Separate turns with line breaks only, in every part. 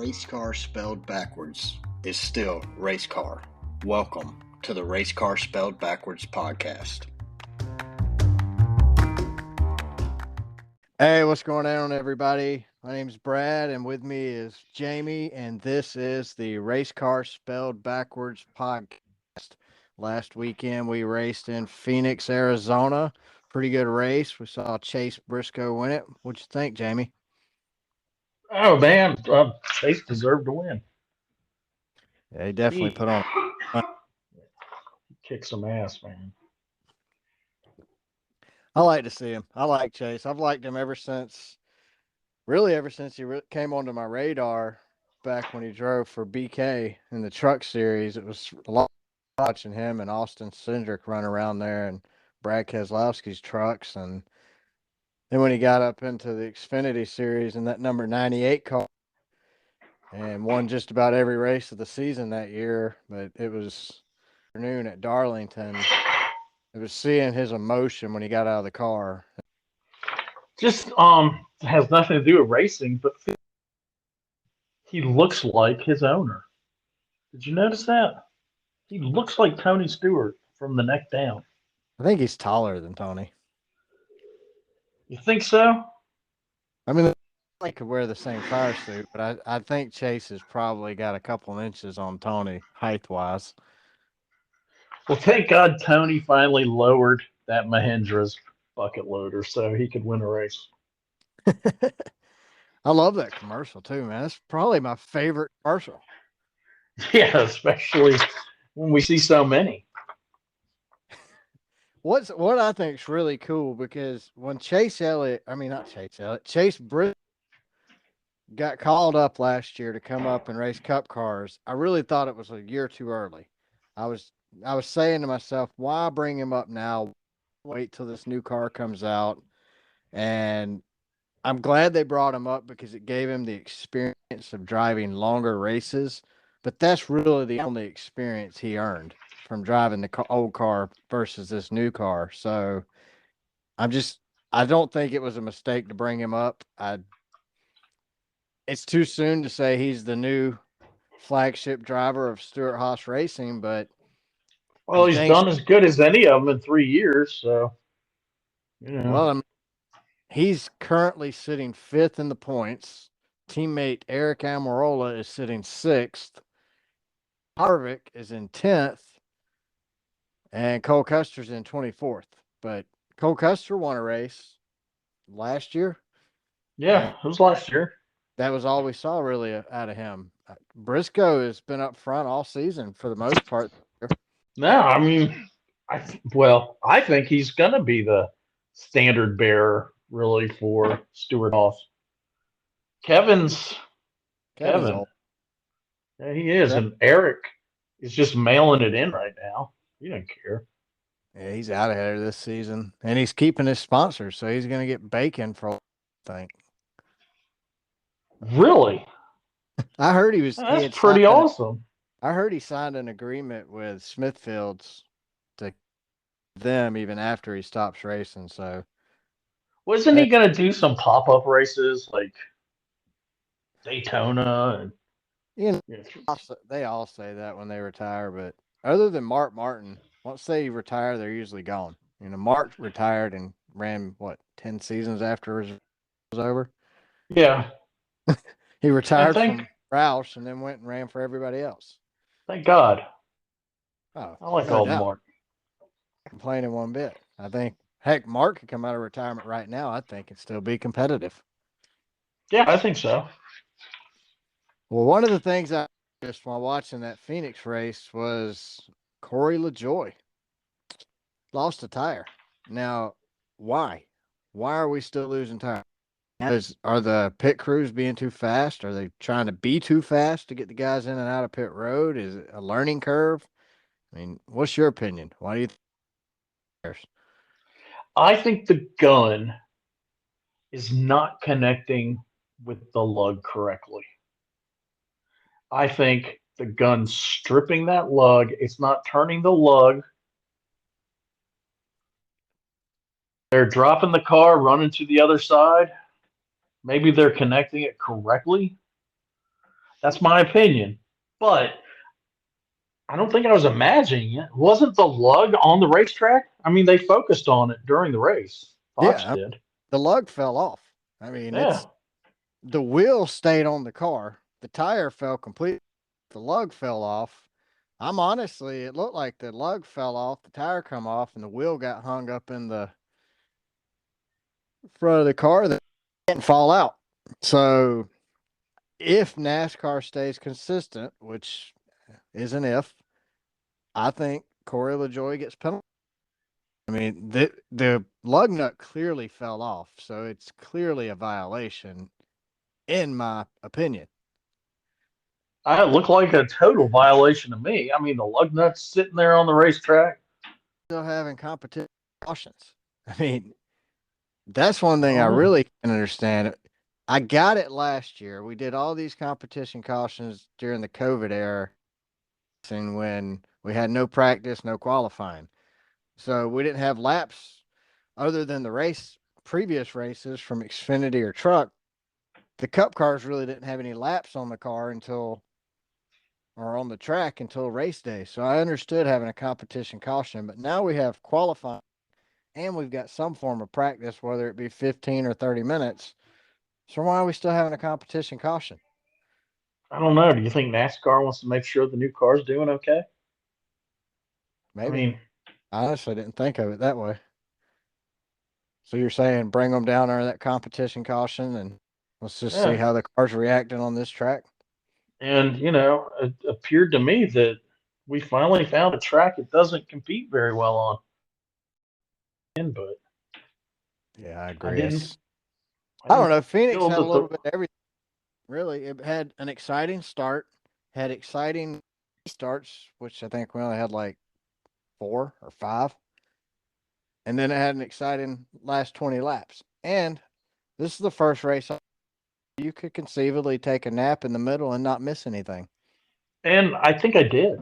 race car spelled backwards is still race car. Welcome to the Race Car Spelled Backwards podcast. Hey, what's going on, everybody? My name's Brad, and with me is Jamie, and this is the Race Car Spelled Backwards podcast. Last weekend, we raced in Phoenix, Arizona. Pretty good race. We saw Chase Briscoe win it. What'd you think, Jamie?
Oh man, Chase deserved to win.
Yeah, he definitely
He
put on.
kicked some ass, man.
I like to see him. I like Chase. I've liked him ever since he came onto my radar back when he drove for BK in the truck series. It was a lot watching him and Austin Cindric run around there and Brad Keselowski's trucks. And then when he got up into the Xfinity series in that number 98 car and won just about every race of the season that year, but it was afternoon at Darlington. It was seeing his emotion when he got out of the car.
Just has nothing to do with racing, but he looks like his owner. Did you notice that? He looks like Tony Stewart from the neck down.
I think he's taller than Tony.
You think so?
I mean, they could wear the same fire suit, but I think Chase has probably got a couple inches on Tony height-wise.
Well, thank God Tony finally lowered that Mahindra's bucket loader so he could win a race.
I love that commercial too, man. That's probably my favorite commercial.
Yeah, especially when we see so many.
What I think is really cool because when Chase Briscoe got called up last year to come up and race Cup cars, I really thought it was a year too early. I was saying to myself, why bring him up now? Wait till this new car comes out. And I'm glad they brought him up because it gave him the experience of driving longer races. But that's really the only experience he earned from driving the old car versus this new car. So I don't think it was a mistake to bring him up. It's too soon to say he's the new flagship driver of Stewart Haas Racing, but
Well, he's
things,
done as good as any of them in 3 years, so
well, I mean, he's currently sitting fifth in the points. Teammate Eric Almirola is sitting sixth. Harvick is in 10th. And Cole Custer's in 24th. But Cole Custer won a race last year.
Yeah, it was last year.
That was all we saw really out of him. Briscoe has been up front all season for the most part.
No, I mean, I think he's gonna be the standard bearer really for Stewart Haas. Kevin's
Kevin's
Kevin.
old.
Yeah, he is,
Yeah,
and Eric is just mailing it in right now. He doesn't care.
he's out of here this season. And he's keeping his sponsors, so he's going to get bacon for all I think.
Really?
I heard
That's pretty awesome.
I heard he signed an agreement with Smithfield's to them even after he stops racing. So
Wasn't he gonna do some pop-up races like Daytona and
you know,
you know,
they all say that when they retire, but other than Mark Martin, once they retire, they're usually gone. Mark retired and ran 10 seasons after it was over.
yeah.
He
And
retired from Roush and then went and ran for everybody else.
thank God.
Oh,
I like
no
old
doubt.
Mark.
Complaining one bit. I think heck, Mark could come out of retirement right now. I think it'd still be competitive.
Yeah, I think so.
Well, one of the things I noticed while watching that Phoenix race was Corey LaJoy lost a tire. Now, why? Why are we still losing tires? Are the pit crews being too fast? Are they trying to be too fast to get the guys in and out of pit road? Is it a learning curve? I mean, what's your opinion? Why do you think?
I think the gun is not connecting with the lug correctly. I think the gun's stripping that lug. It's not turning the lug. They're dropping the car, running to the other side. Maybe they're connecting it correctly. That's my opinion. But I don't think I was imagining it. Wasn't the lug on the racetrack? I mean, they focused on it during the race. Fox
Yeah,
did.
the lug fell off. I mean,
Yeah.
it's the wheel stayed on the car. The tire fell completely. The lug fell off. I'm honestly, it looked like the lug fell off, the tire come off, and the wheel got hung up in the front of the car that didn't fall out. So if NASCAR stays consistent, which is an if, I think Corey LaJoy gets penalized. I mean, the lug nut clearly fell off, so it's clearly a violation, in my opinion.
It looked like a total violation to me. I mean, the lug nuts sitting there on the racetrack.
Still having competition cautions. I mean, that's one
I
thing I
don't know.
really can understand. I got it last year. We did all these competition cautions during the COVID era, and when we had no practice, no qualifying. So we didn't have laps other than the previous races from Xfinity or truck. The cup cars really didn't have any laps on the car until or on the track until race day. So I understood having a competition caution, but now we have qualifying and we've got some form of practice, whether it be 15 or 30 minutes. So why are we still having a competition caution?
I don't know. Do you think NASCAR wants to make sure the new car's doing okay? I
Maybe.
mean,
I honestly didn't think of it that way. So you're saying bring them down under that competition caution and let's just see
yeah.
how the car's reacting on this track.
And, it appeared to me that we finally found a track it doesn't compete very well on. But
Yeah, I
I
agree.
didn't I
I don't
didn't
know. Phoenix
feel
had a
that the
little bit of everything. Really, it had an exciting start, had exciting starts, which I think we only had like 4 or 5, and then it had an exciting last 20 laps. And this is the first race you could conceivably take a nap in the middle and not miss anything.
and I think I did.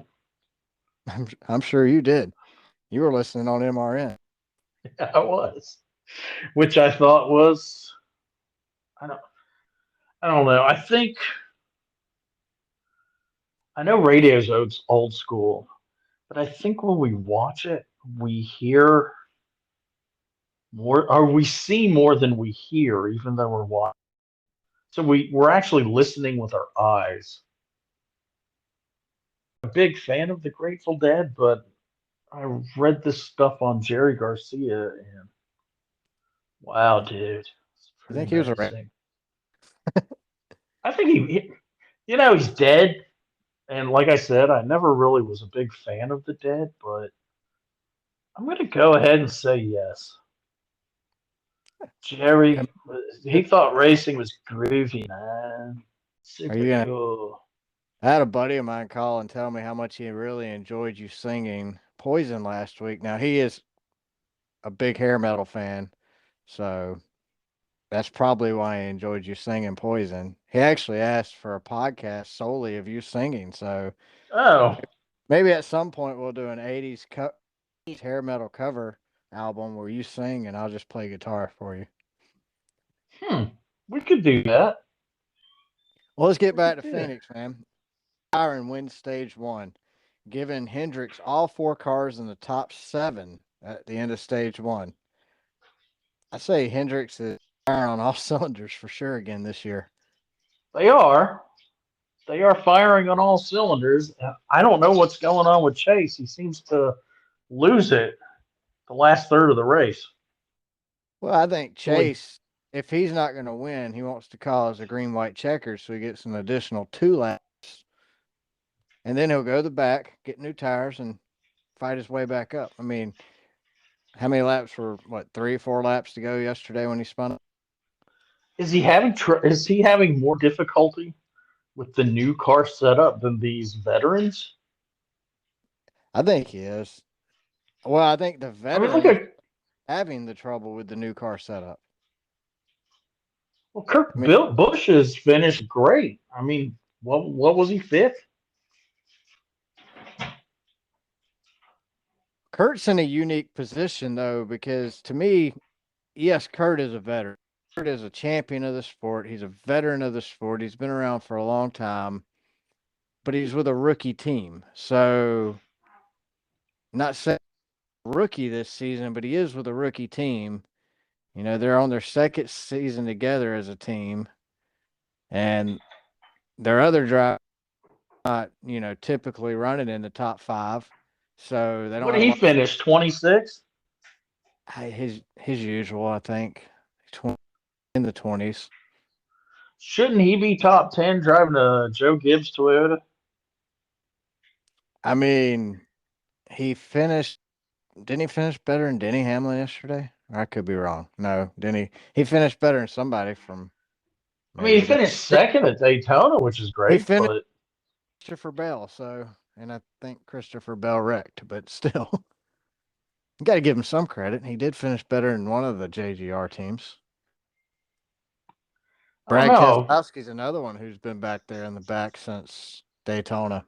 I'm sure you did. You were listening on MRN.
I was. Which I thought was I don't I don't know. I know radio's old school, but I think when we watch it, we hear more or we see more than we hear, even though we're watching. So we're actually listening with our eyes. A big fan of the Grateful Dead, but I read this stuff on Jerry Garcia and wow, dude, it's
You
pretty
think he was a rat?
amazing. I think he's dead. And like I said, I never really was a big fan of the Dead, but I'm going to go ahead and say yes.
I
Jerry, he
mean,
thought racing was groovy, man.
are
Super
you gonna?
cool.
I had a buddy of mine call and tell me how much he really enjoyed you singing "Poison" last week. Now he is a big hair metal fan, so that's probably why he enjoyed you singing "Poison." He actually asked for a podcast solely of you singing. So
Oh,
maybe at some point we'll do an '80s hair metal cover album where you sing and I'll just play guitar for you.
hmm. We could do that.
Well, let's get
We
back
could
to
do that.
Phoenix, man. Byron wins stage one, giving Hendricks all 4 cars in the top 7 at the end of stage one. I say Hendricks is firing on all cylinders for sure again this year.
They are. They are firing on all cylinders. I don't know what's going on with Chase. He seems to lose it the last third of the race.
Well, I think
So he
Chase, if he's not going to win, he wants to cause a green white checkers so he gets an additional 2 laps. And then he'll go to the back, get new tires, and fight his way back up. I mean, how many laps were, what, 3, 4 laps to go yesterday when he spun it?
is he having more difficulty with the new car setup than these veterans?
I think he is. Well, I think the
I mean, look
veterans
at
having the trouble with the new car setup.
well, Kirk
I mean,
Bush has finished great. I mean, what was he fifth?
Kurt's in a unique position though, because to me, yes, Kurt is a veteran. Kurt is a champion of the sport. He's a veteran of the sport. He's been around for a long time. but he's with a rookie team. So, not saying rookie this season, but he is with a rookie team. They're on their second season together as a team, and their other drive not, typically running in the top five. So they
What
don't
did
have a
he
lot of
finish? 26?
his usual, I think, 20, in the 20s.
Shouldn't he be top 10 driving a Joe Gibbs Toyota?
I mean, he finished. Didn't he finish better than Denny Hamlin yesterday? I could be wrong. No, didn't he? He finished better than somebody from
I mean,
maybe
he
the
finished second at Daytona, which is
he
great,
finished
but
Christopher Bell. So, and I think Christopher Bell wrecked, but still, you got to give him some credit. He did finish better than one of the JGR teams.
I don't
Brad
know.
Keselowski's another one who's been back there in the back since Daytona.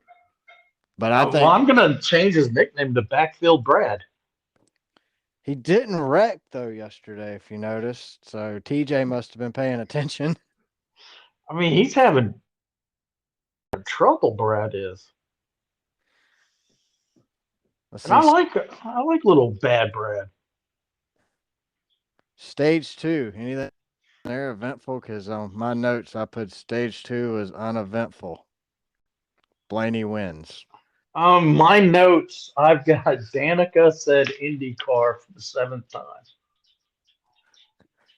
But I
Well,
think
I'm going to change his nickname to Backfield Brad.
he didn't wreck though yesterday, if you noticed. So TJ must have been paying attention.
I mean, he's having trouble, Brad is.
Let's
And
see,
I like little bad Brad.
stage two. Anything there eventful? Because on my notes I put stage two is uneventful. Blaney wins.
My notes, I've got Danica said IndyCar for the seventh time.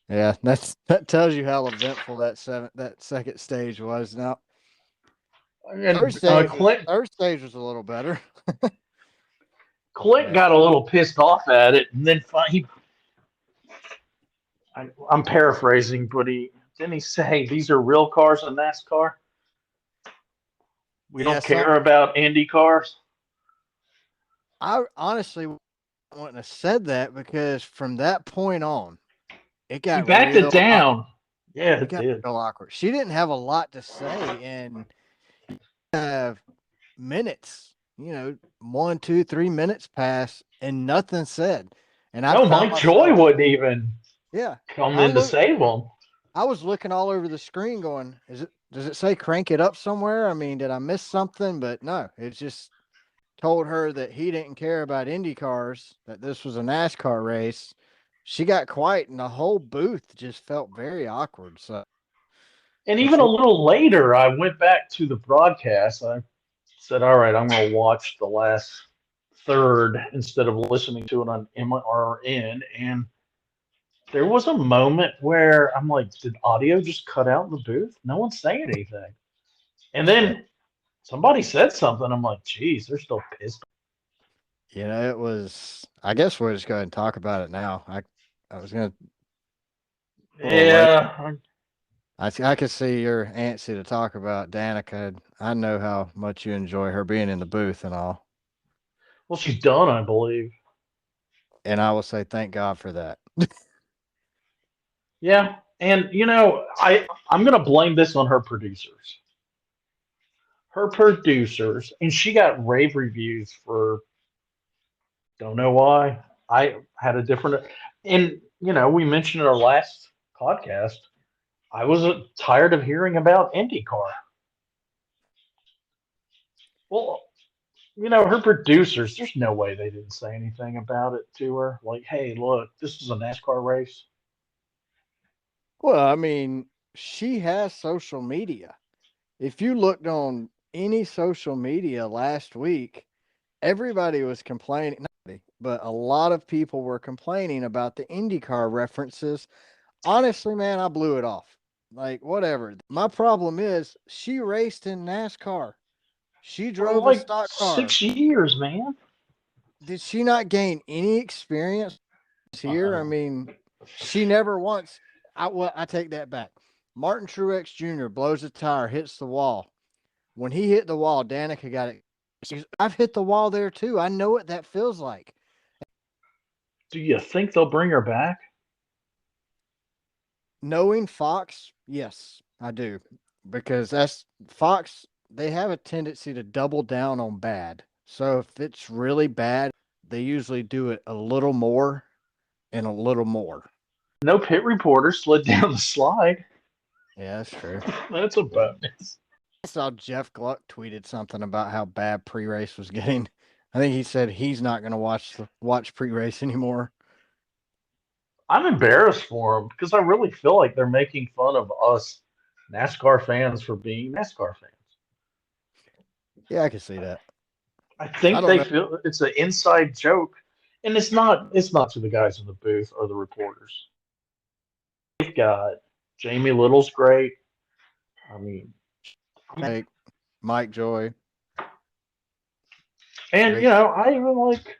Yeah, that tells you how eventful that second stage was. Now
And
third stage was a little better,
Clint
but
got a little pissed off at it, and then I'm paraphrasing, but he didn't he say these are real cars in NASCAR? We
yeah,
don't care about Indy cars.
I honestly wouldn't have said that because from that point on, it
He
got
backed it
real
down.
awkward.
Yeah,
It
it
got
did.
real awkward. She didn't have a lot to say and have minutes, 1, 2, 3 minutes pass and nothing said. And I
No,
found
Mike Joy
myself,
wouldn't even
yeah,
come
I
in to
look,
save him.
I was looking all over the screen going, does it say crank it up somewhere? I mean, did I miss something? But no, it just told her that he didn't care about Indy cars, that this was a NASCAR race. She got quiet and the whole booth just felt very awkward. So
And even a
unfortunately,
little later, I went back to the broadcast. I said, all right, I'm going to watch the last third instead of listening to it on MRN. And there was a moment where I'm like, did audio just cut out in the booth? No one's saying anything. And
yeah,
then somebody said something. I'm like, geez, they're still pissed.
it was, I guess we'll just go ahead and talk about it now. I was going to, a little late.
Yeah.
I could see you're antsy to talk about Danica. I know how much you enjoy her being in the booth and all.
Well, she's done, I believe.
And I will say thank God for that.
Yeah. And, I'm going to blame this on her producers. Her producers, and she got rave reviews for don't know why. I had a different, and we mentioned in our last podcast. I was tired of hearing about IndyCar. Well, her producers. There's no way they didn't say anything about it to her. Like, hey, look, this is a NASCAR race.
Well, I mean, she has social media. If you looked on any social media last week, everybody was complaining, not everybody, but a lot of people were complaining about the IndyCar references. Honestly, man, I blew it off. Like, whatever. My problem is she raced in NASCAR. She
For
drove a
like
stock car.
6 years, man.
Did she not gain any experience here? I
Uh-uh.
mean, she never once. I take that back. Martin Truex Jr. blows a tire, hits the wall. When he hit the wall, Danica got it. I've hit the wall there too. I know what that feels like.
Do you think they'll bring her back?
Knowing Fox, yes, I do. Because that's Fox, they have a tendency to double down on bad. So if it's really bad, they usually do it a little more and a little more.
No pit reporter slid down the slide.
Yeah, that's true.
That's a bonus.
saw Jeff Gluck tweeted something about how bad pre-race was getting. I think he said he's not going to watch pre-race anymore.
I'm embarrassed for them because I really feel like they're making fun of us NASCAR fans for being NASCAR fans.
Yeah, I can see that.
I
I
think
don't
they
know.
feel it's an inside joke, and it's not. It's not to the guys in the booth or the reporters. They've got Jamie Little's great. I mean,
Like Mike Joy,
and
Rick.
I even like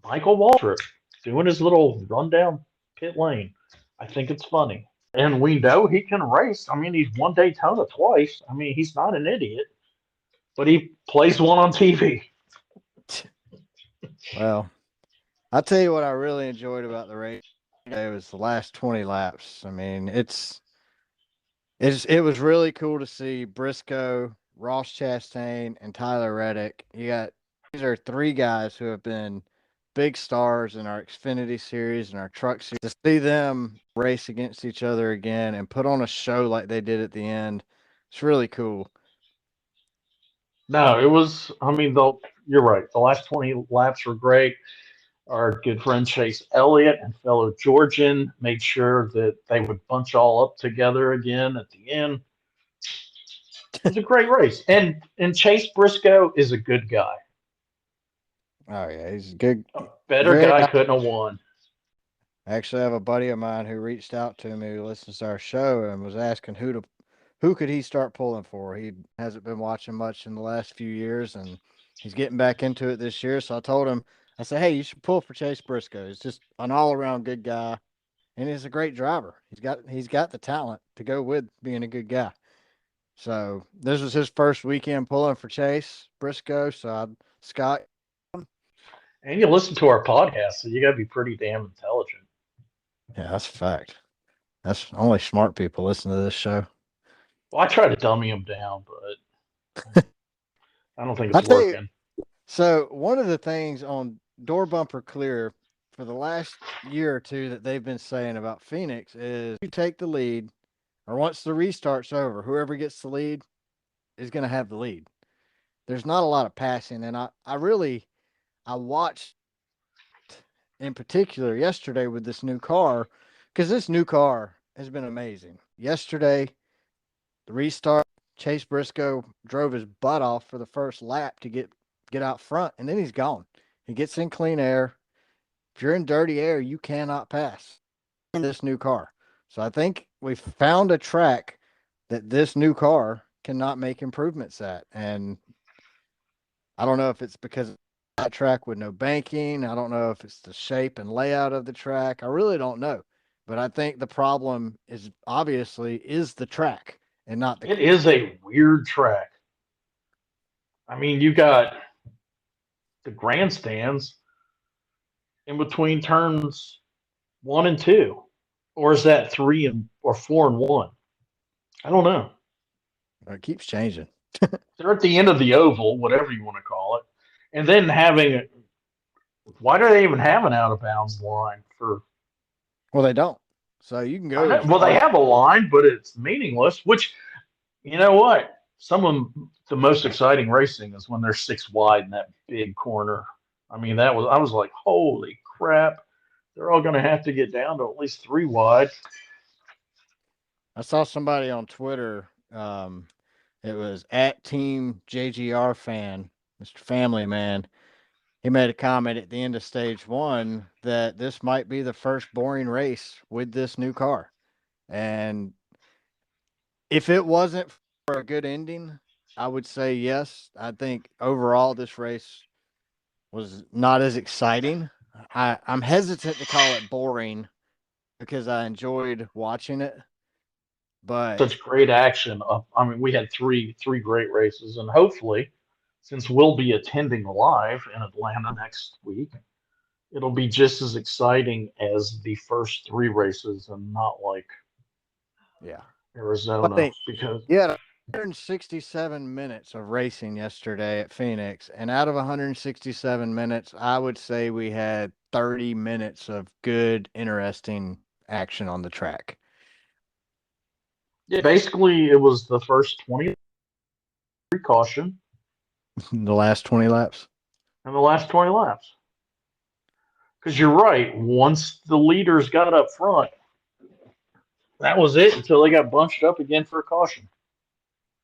Michael Waltrip doing his little rundown pit lane. I think it's funny. And we know he can race. I mean, he's won Daytona twice. I mean, he's not an idiot, but he plays one on TV.
Well, I'll tell you what I really enjoyed about the race today was the last 20 laps. I mean, it was really cool to see Briscoe, Ross Chastain, and Tyler Reddick. You got these are three guys who have been big stars in our Xfinity series and our truck series. To see them race against each other again and put on a show like they did at the end, it's really cool.
No, it was. I mean, you're right. The last 20 laps were great. Our good friend Chase Elliott and fellow Georgian made sure that they would bunch all up together again at the end. It was a great race, and Chase Briscoe is a good guy.
Oh yeah, he's good.
A better
Very.
guy couldn't have won.
I actually have a buddy of mine who reached out to me who listens to our show and was asking who could he start pulling for. He hasn't been watching much in the last few years, and he's getting back into it this year. So I told him, I said, hey, you should pull for Chase Briscoe. He's just an all around good guy, and he's a great driver. He's got the talent to go with being a good guy. So this was his first weekend pulling for Chase Briscoe. So Scott,
And you listen to our podcast, so you got to be pretty damn intelligent.
yeah, that's a fact. That's only smart people listen to this show.
Well, I try to dummy him down, but I don't think
I
it's
tell you,
working.
so one of the things on Door Bumper Clear for the last year or two that they've been saying about Phoenix is you take the lead, or once the restart's over, whoever gets the lead is going to have the lead. There's not a lot of passing, and I watched in particular yesterday with this new car because this new car has been amazing. Yesterday, the restart, Chase Briscoe drove his butt off for the first lap to get out front, and then he's gone. He gets in clean air. If you're in dirty air, you cannot pass in this new car. So I think we found a track that this new car cannot make improvements at. And I don't know if it's because of that track with no banking. I don't know if it's the shape and layout of the track. I really don't know. But I think the problem is obviously is the track and not the
It is a weird track. I mean, you got the grandstands in between turns one and two, or is that three and or four and one? I don't know.
it keeps changing.
They're at the end of the oval, whatever you want to call it, and then having why do they even have an out of bounds line for?
Well, they don't. So you can
I
go
know,
as
well, they
far.
have a line, but it's meaningless. Which you know what? Some of the most exciting racing is when they're six wide in that big corner. I mean, I was like, holy crap! They're all going to have to get down to at least three wide.
I saw somebody on Twitter. It was at Team JGR fan, Mr. Family Man. He made a comment at the end of stage one that this might be the first boring race with this new car. And if it wasn't for a good ending, I would say yes. I think overall this race was not as exciting. I'm hesitant to call it boring because I enjoyed watching it, but
Such great action. I mean, we had three great races, and hopefully, since we'll be attending live in Atlanta next week, it'll be just as exciting as the first three races, and not like
yeah. I
Arizona
think
because
you had 167 minutes of racing yesterday at Phoenix, and out of 167 minutes, I would say we had 30 minutes of good, interesting action on the track.
Yeah, basically it was the first 20 precaution
The last 20 laps.
and the last 20 laps. Because you're right, once the leaders got up front, that was it until they got bunched up again for a caution.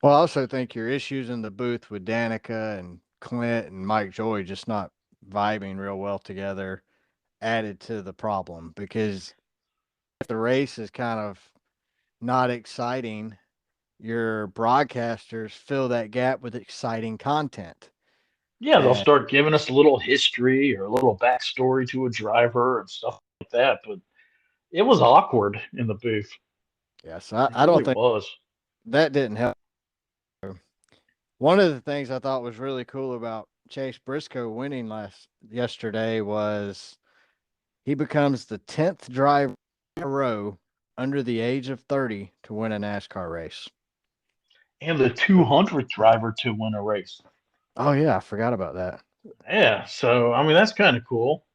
Well, I also think your issues in the booth with Danica and Clint and Mike Joy just not vibing real well together added to the problem because if the race is kind of not exciting, your broadcasters fill that gap with exciting content.
Yeah, they'll
And
start giving us a little history or a little backstory to a driver and stuff like that. But it was awkward in the booth.
yes,
It
I don't
really
think
was.
that didn't help. One of the things I thought was really cool about Chase Briscoe winning last yesterday was he becomes the 10th driver in a row under the age of 30 to win a NASCAR race.
And the 200th driver to win a race.
Oh yeah, I forgot about that.
Yeah, so I mean that's kind of cool.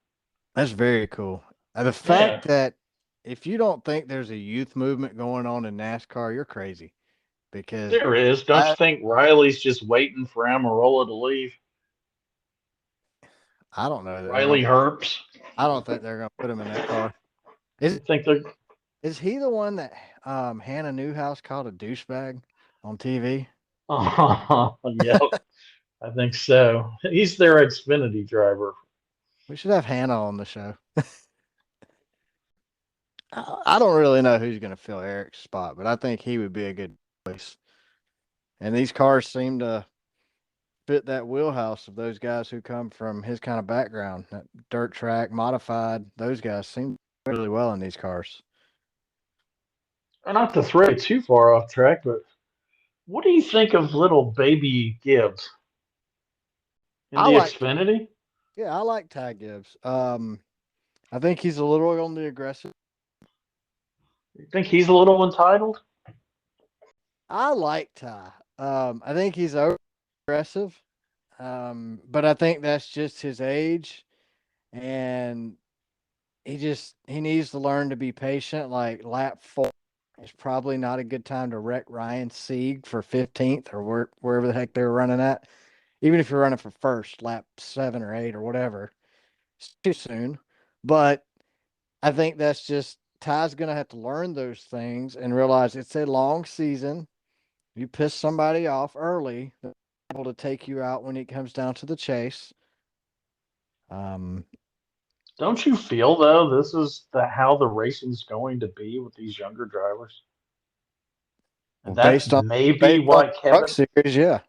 That's very cool. The
Yeah,
fact that if you don't think there's a youth movement going on in NASCAR, you're crazy because
there is. Don't you
I
think Riley's just waiting for Amarola to leave?
I don't know that they're going
Riley
to
Herps.
I don't think they're going to put him in that car. Is
You think they're?
is he the one that Hannah Newhouse called a douchebag on TV?
Oh, yep, I think so. He's their Xfinity driver.
We should have Hannah on the show. I don't really know who's going to fill Eric's spot, but I think he would be a good choice. And these cars seem to fit that wheelhouse of those guys who come from his kind of background. That dirt track, modified, those guys seem really well in these cars.
Or not to throw it too far off track, but what do you think of little baby Gibbs in
I
the
like,
Xfinity?
yeah, I like Ty Gibbs. I think he's a little on the aggressive.
You think he's a little entitled?
I like Ty. I think he's over aggressive. But I think that's just his age, and he needs to learn to be patient. Like lap 4 is probably not a good time to wreck Ryan Sieg for 15th or wherever the heck they were running at. Even if you're running for first, lap 7 or 8 or whatever, it's too soon. But I think that's just Ty's going to have to learn those things and realize it's a long season. You piss somebody off early, they're able to take you out when it comes down to the chase. Um,
Don't you feel though this is how the racing's going to be with these younger drivers, and
well, based on the truck series, yeah.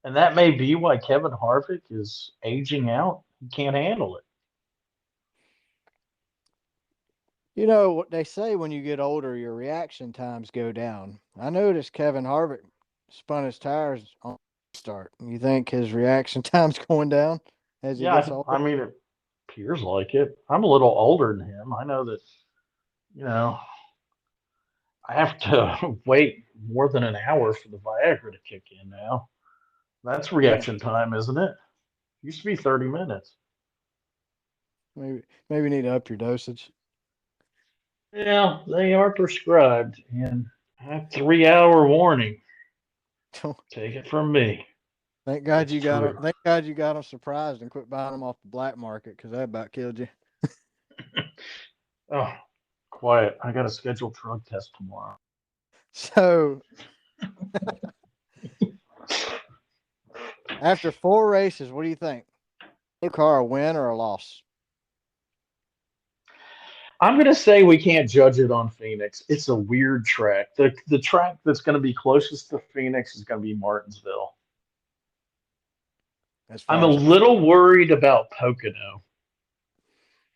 that may be why Kevin Harvick is aging out. He can't handle it.
You know what they say when you get older, your reaction times go down. I noticed Kevin Harvick spun his tires on the start. You think his reaction time's going down as he gets
Yeah,
older?
I mean it appears like it. I'm a little older than him. I know that you know I have to wait more than an hour for the Viagra to kick in now. That's
Yeah,
reaction time, isn't it? Used to be 30 minutes.
maybe need to up your dosage.
Yeah, they are prescribed, and a 3 hour warning. Take it from me.
Thank God
It's
you got them.
true.
Thank God you got them surprised and quit buying them off the black market because that about killed you.
Oh, quiet. I got a scheduled drug test tomorrow.
So after 4 races, what do you think? Car a win or a loss?
I'm gonna say we can't judge it on Phoenix. It's a weird track. The track that's gonna be closest to Phoenix is gonna be Martinsville.
As
I'm
far
a
as
little worried about Pocono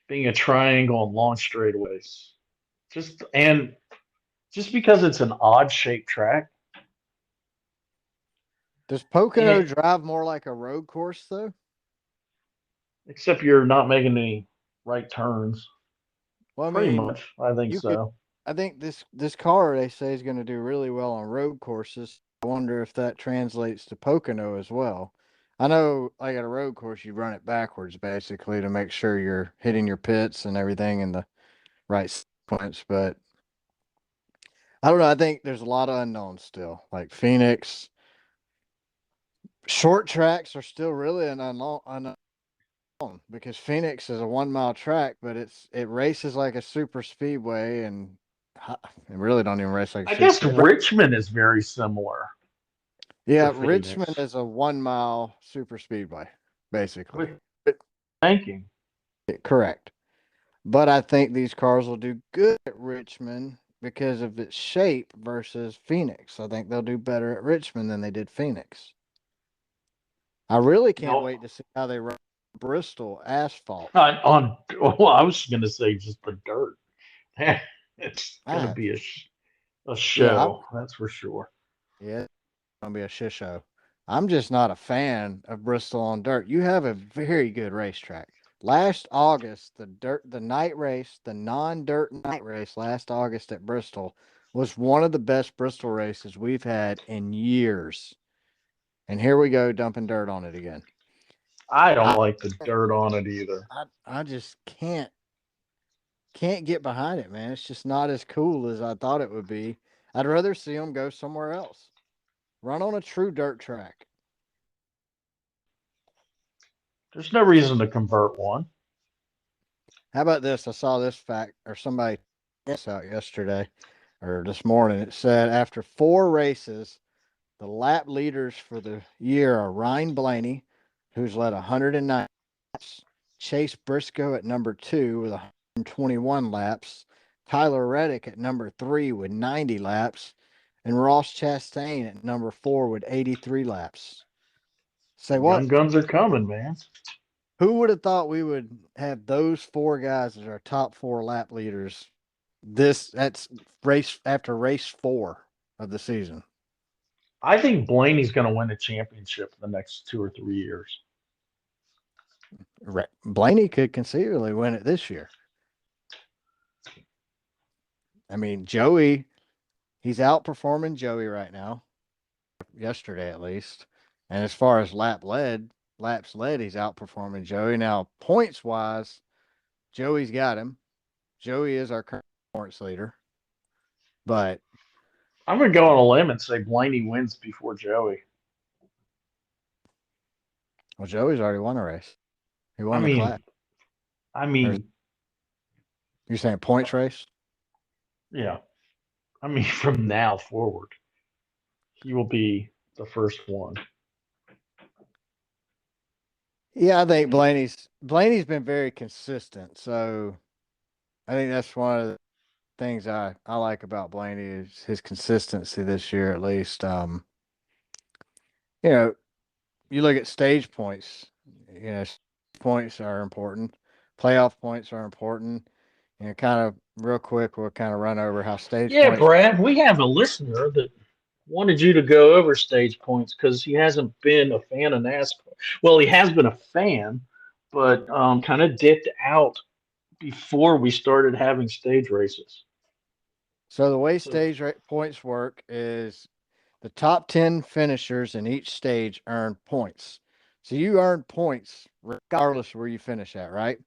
being a triangle and long straightaways. Just because it's an odd shaped track.
does Pocono
And
drive more like a road course though?
except you're not making any right turns.
Well, I
Pretty
mean,
much, I think
you could.
so.
I think this car they say is going to do really well on road courses. I wonder if that translates to Pocono as well. I know, like at a road course, you run it backwards basically to make sure you're hitting your pits and everything in the right sequence. But I don't know. I think there's a lot of unknowns still. Like Phoenix, short tracks are still really an unknown because Phoenix is a 1 mile track, but it races like a super speedway, and it really don't even race like a
I
super.
guess Richmond is very similar to
Yeah, Richmond
Phoenix
is a 1 mile super speedway, basically.
with
But-
banking.
Correct. But I think these cars will do good at Richmond because of its shape versus Phoenix. I think they'll do better at Richmond than they did Phoenix. I really
You
can't
know,
wait to see how they run Bristol asphalt.
on well, I was going to say just the dirt. It's going to
I
be a
yeah, I'm
show, that's for sure.
yeah, it's gonna be a shit show. I'm just not a fan of Bristol on dirt. You have a very good racetrack. Last August, the night race, the non-dirt night race last August at Bristol was one of the best Bristol races we've had in years. And here we go dumping dirt on it again.
I don't
I
like the dirt on it either.
I just can't get behind it, man. It's just not as cool as I thought it would be. I'd rather see them go somewhere else. Run on a true dirt track.
There's no reason to convert one.
How about this? I saw this fact or somebody this out yesterday or this morning. It said after 4 races, the lap leaders for the year are Ryan Blaney, who's led 109 laps, Chase Briscoe at number 2 with 121 laps, Tyler Reddick at number 3 with 90 laps, and Ross Chastain at number 4 with 83 laps. Say
The
what?
young guns are coming, man.
Who would have thought we would have those 4 guys as our top 4 lap leaders? That's race after race 4 of the season.
I think Blaney's going to win the championship for the next 2 or 3 years.
Blaney could conceivably win it this year. I mean, Joey, he's outperforming Joey right now, yesterday at least. And as far as laps led, he's outperforming Joey. Now, points wise, Joey's got him. Joey is our current points leader, but
I'm going to go on a limb and say Blaney wins before Joey.
well, Joey's already won a race. He
I
won the class.
mean, I
Or
mean,
you're saying points race?
yeah. I mean, from now forward, he will be the first one.
Yeah, I think Blaney's been very consistent. So I think that's one of the things I like about Blaney is his consistency this year at least. You know, you look at stage points. Points are important. Playoff points are important. Kind of real quick, we'll kind of run over how stage
Yeah,
points.
Brad, we have a listener that wanted you to go over stage points because he hasn't been a fan of NASCAR. Well, he has been a fan, but kind of dipped out before we started having stage races.
So the way
So,
points work is the top 10 finishers in each stage earn points. So you earn points regardless of where you finish at, right?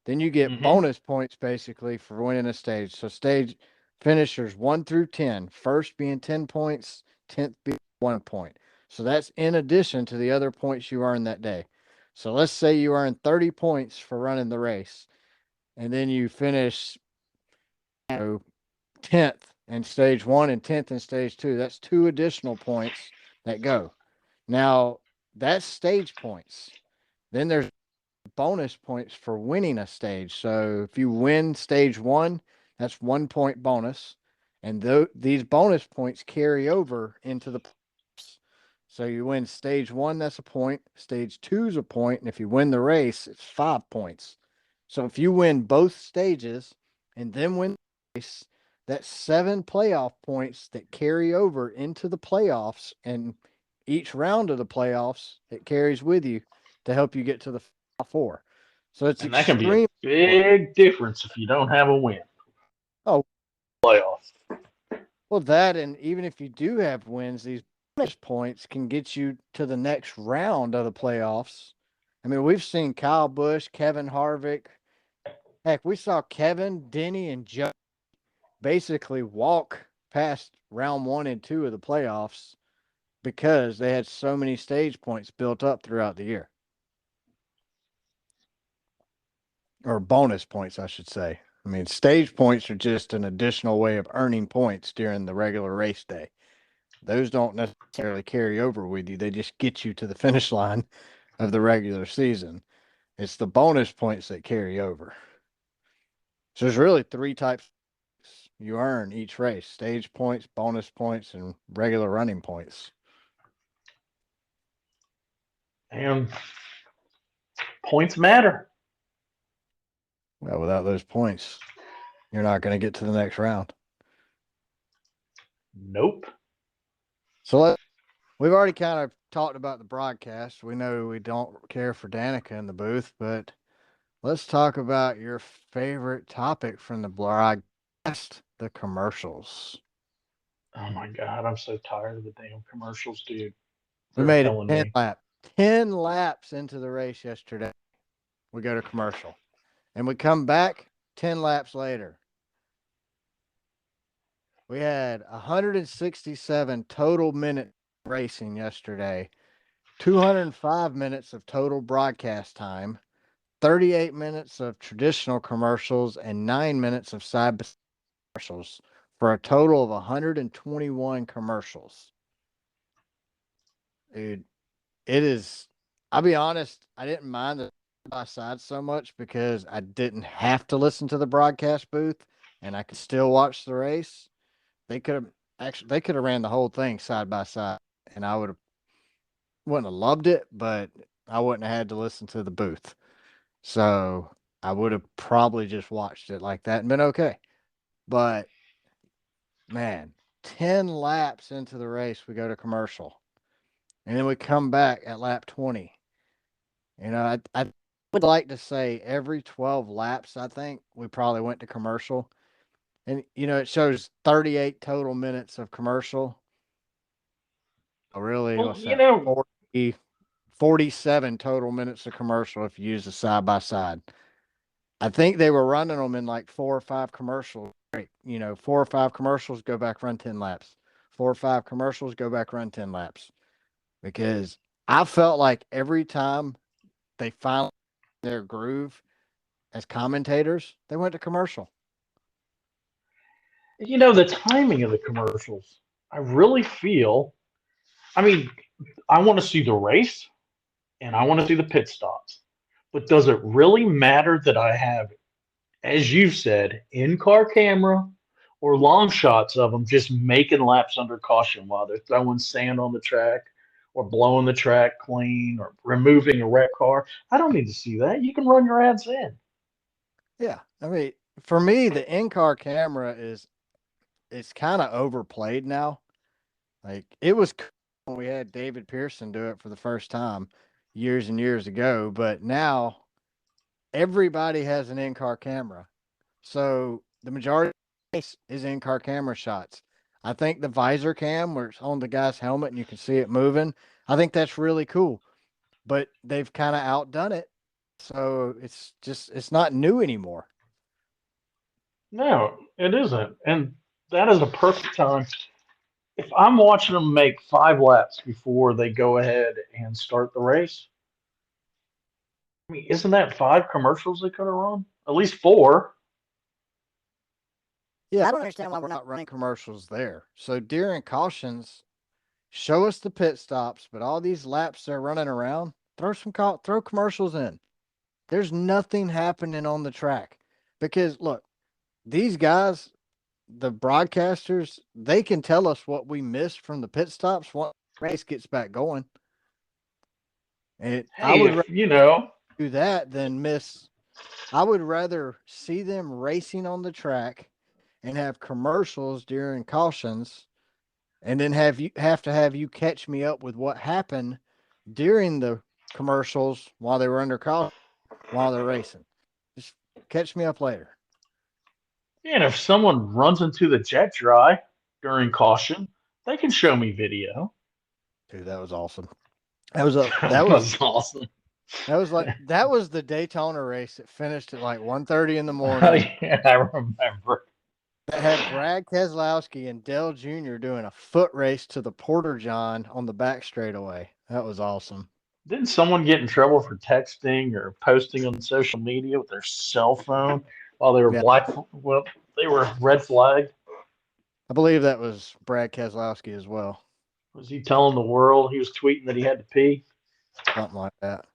Then you get
hmm
bonus points basically for winning a stage. So stage finishers 1 through 10, first being 10 points, 10th being 1 point. So that's in addition to the other points you earned that day. So let's say you earn 30 points for running the race, and then you finish, 10th in stage 1 and 10th in stage 2. That's 2 additional points that go. Now, that's stage points. Then there's bonus points for winning a stage. So if you win stage 1, that's 1 point bonus. And these bonus points carry over into the playoffs. So you win stage 1, that's a point. Stage 2 is a point. And if you win the race, it's 5 points. So if you win both stages and then win the race, that's 7 playoff points that carry over into the playoffs. And each round of the playoffs, it carries with you to help you get to the Final Four. So it's
and that can be a
extreme important.
big difference if you don't have a win
Oh,
playoff.
well, that and even if you do have wins, these bonus points can get you to the next round of the playoffs. I mean, we've seen Kyle Busch, Kevin Harvick. Heck, we saw Kevin, Denny, and Joe basically walk past round 1 and 2 of the playoffs because they had so many stage points built up throughout the year, or bonus points, I should say. I mean, stage points are just an additional way of earning points during the regular race day. Those don't necessarily carry over with you. They just get you to the finish line of the regular season. It's the bonus points that carry over. So there's really three types you earn each race: stage points, bonus points, and regular running points.
And points matter.
Well, without those points, you're not going to get to the next round.
Nope.
So we've already kind of talked about the broadcast. We know we don't care for Danica in the booth, but let's talk about your favorite topic from the broadcast: the commercials.
Oh my god, I'm so tired of the damn commercials, dude.
We
They're
made it
killing
10
me.
laps. 10 laps into the race yesterday. We go to commercial. And we come back 10 laps later. We had 167 total minute racing yesterday, 205 minutes of total broadcast time, 38 minutes of traditional commercials, and 9 minutes of side by commercials for a total of 121 commercials. Dude, it is, I'll be honest, I didn't mind the by side so much because I didn't have to listen to the broadcast booth and I could still watch the race. They could have ran the whole thing side by side and I wouldn't have loved it, but I wouldn't have had to listen to the booth. So I would have probably just watched it like that and been okay. But man, 10 laps into the race, we go to commercial. And then we come back at lap 20. I would like to say every 12 laps, I think we probably went to commercial. And, it shows 38 total minutes of commercial. Really,
Well,
what's
you
that?
know,
47 total minutes of commercial if you use the side by side. I think they were running them in like 4 or 5 commercials. Right. 4 or 5 commercials, go back, run 10 laps. 4 or 5 commercials, go back, run 10 laps. Because I felt like every time they finally their groove as commentators, they went to commercial.
the timing of the commercials. I really feel. I mean, I want to see the race and I want to see the pit stops. But does it really matter that I have, as you said, in-car camera or long shots of them just making laps under caution while they're throwing sand on the track or blowing the track clean or removing a wrecked car? I don't need to see that. You can run your ads in.
Yeah. I mean, for me, the in-car camera is it's kind of overplayed now. Like it was cool when we had David Pearson do it for the first time years and years ago, but now everybody has an in-car camera. So the majority of the race is in-car camera shots. I think the visor cam where it's on the guy's helmet and you can see it moving, I think that's really cool. But they've kind of outdone it. So it's not new anymore.
No, it isn't. And that is a perfect time. If I'm watching them make 5 laps before they go ahead and start the race, I mean, isn't that 5 commercials they could have run? At least 4.
Yeah, I don't understand why we're not running commercials there. So during cautions, show us the pit stops, but all these laps they're running around, throw commercials in. There's nothing happening on the track because look, these guys, the broadcasters, they can tell us what we missed from the pit stops once the race gets back going. And I
Hey,
would rather
if you know,
do that than miss. I would rather see them racing on the track and have commercials during cautions and then have you catch me up with what happened during the commercials while they were under caution while they're racing. Just catch me up later.
and if someone runs into the jet dry during caution, they can show me video.
Dude, that was awesome. That was a
That was awesome.
that was the Daytona race that finished at like 1:30 in the
Oh,
morning.
yeah, I remember.
had Brad Keselowski and Dale Jr. doing a foot race to the Porter John on the back straightaway. That was awesome.
Didn't someone get in trouble for texting or posting on social media with their cell phone while they were
Yeah,
black? Well, they were red flagged.
I believe that was Brad Keselowski as well.
Was he telling the world he was tweeting that he had to pee?
Something like that.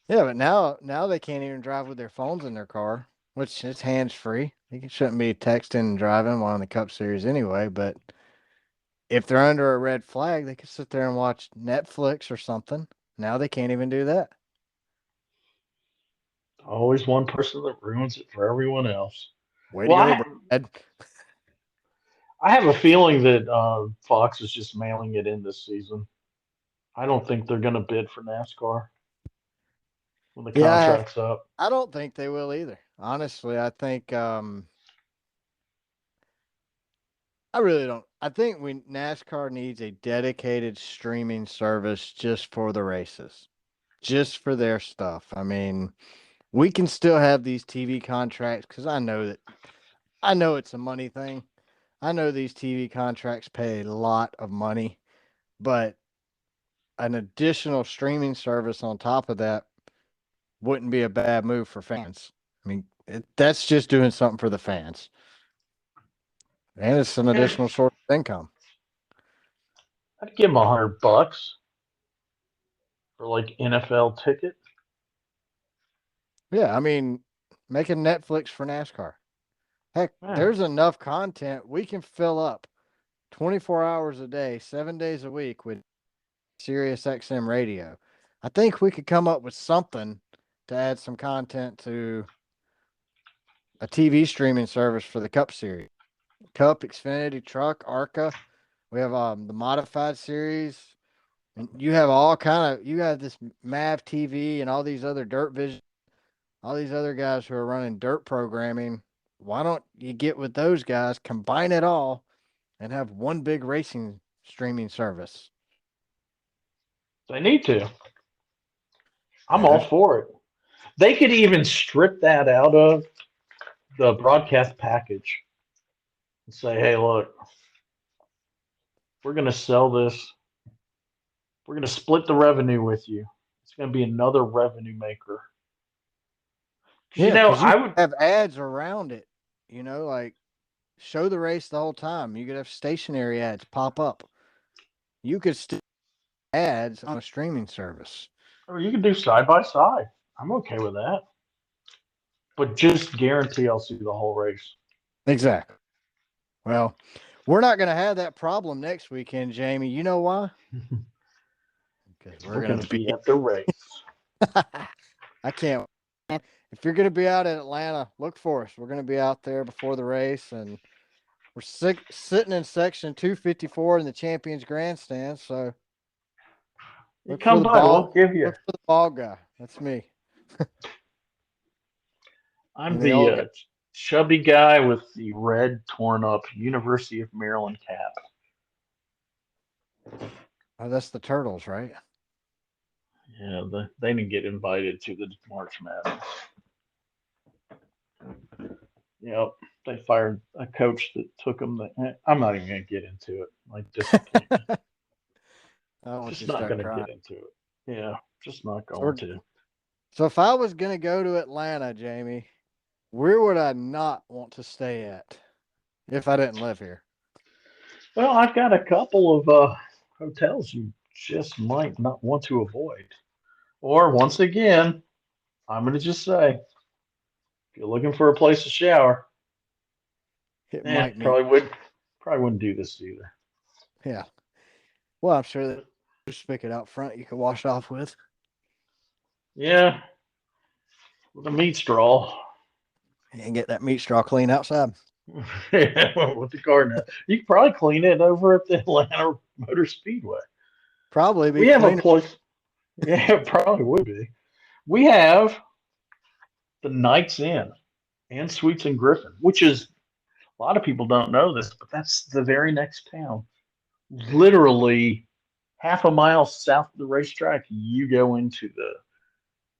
Yeah, but now they can't even drive with their phones in their car, which is hands free. You shouldn't be texting and driving while in the Cup Series anyway. But if they're under a red flag, they could sit there and watch Netflix or something. Now they can't even do that.
Always one person that ruins it for everyone else.
Way to
Well,
go,
I
Brad.
I have a feeling that Fox is just mailing it in this season. I don't think they're going to bid for NASCAR when the
Yeah,
contract's up.
I don't think they will either. Honestly, I think I really don't. I think we NASCAR needs a dedicated streaming service just for the races, just for their stuff. I mean, we can still have these TV contracts because I know it's a money thing. I know these TV contracts pay a lot of money, but an additional streaming service on top of that wouldn't be a bad move for fans. I mean, that's just doing something for the fans, and it's an
Yeah,
additional source of income.
I'd give them $100 for like NFL ticket.
Yeah, I mean, making Netflix for NASCAR. Heck,
Yeah.
there's enough content we can fill up 24 hours a day, 7 days a week with Sirius XM radio. I think we could come up with something to add some content to a TV streaming service for the Cup Series. Cup, Xfinity, Truck, ARCA. We have the modified series, and you have all kind of. You have this Mav TV and all these other Dirt Vision, all these other guys who are running dirt programming. Why don't you get with those guys, combine it all, and have one big racing streaming service?
They need to. I'm
Yeah,
all
there's
for it. They could even strip that out of the broadcast package and say, hey, look, we're going to sell this. We're going to split the revenue with you. It's going to be another revenue maker. Because,
yeah, because you
I would,
have ads around it. Like show the race the whole time. You could have stationary ads pop up. You could still ads on a streaming service.
or you could do side by side. I'm okay with that. But just guarantee I'll see the whole race.
Exactly. Well, we're not going to have that problem next weekend, Jamie. You know why? Because we're
We're
going
going to
to be.
be at the race.
I can't. If you're going to be out in Atlanta, look for us. We're going to be out there before the race, and we're sitting in section 254 in the Champions Grandstand. So
You come by, we'll give you.
look for the ball guy. That's me.
I'm
And the
the
old guy.
chubby guy with the red torn up University of Maryland cap.
Oh, that's the Turtles, right?
Yeah, they didn't get invited to the March Madness. Yep, they fired a coach that took them. I'm not even going to get into it. Like disappointment.
I don't want you
Just
to
not
start
going to
crying.
get into it. Yeah, just not
So,
going to.
so if I was going to go to Atlanta, Jamie, where would I not want to stay at if I didn't live here?
Well, I've got a couple of hotels you just might not want to avoid. Or once again, I'm going to just say, if you're looking for a place to shower,
It might mean,
probably wouldn't do this either.
yeah. Well, I'm sure there's a spigot out front you can wash off with
Yeah, with a meat straw.
and get that meat straw clean outside.
With the garden. You could probably clean it over at the Atlanta Motor Speedway.
Probably be
We have a
cleaner.
place. Yeah, it probably would be. We have the Knights Inn and Suites in Griffin, which is a lot of people don't know this, but that's the very next town. Literally half a mile south of the racetrack, you go into the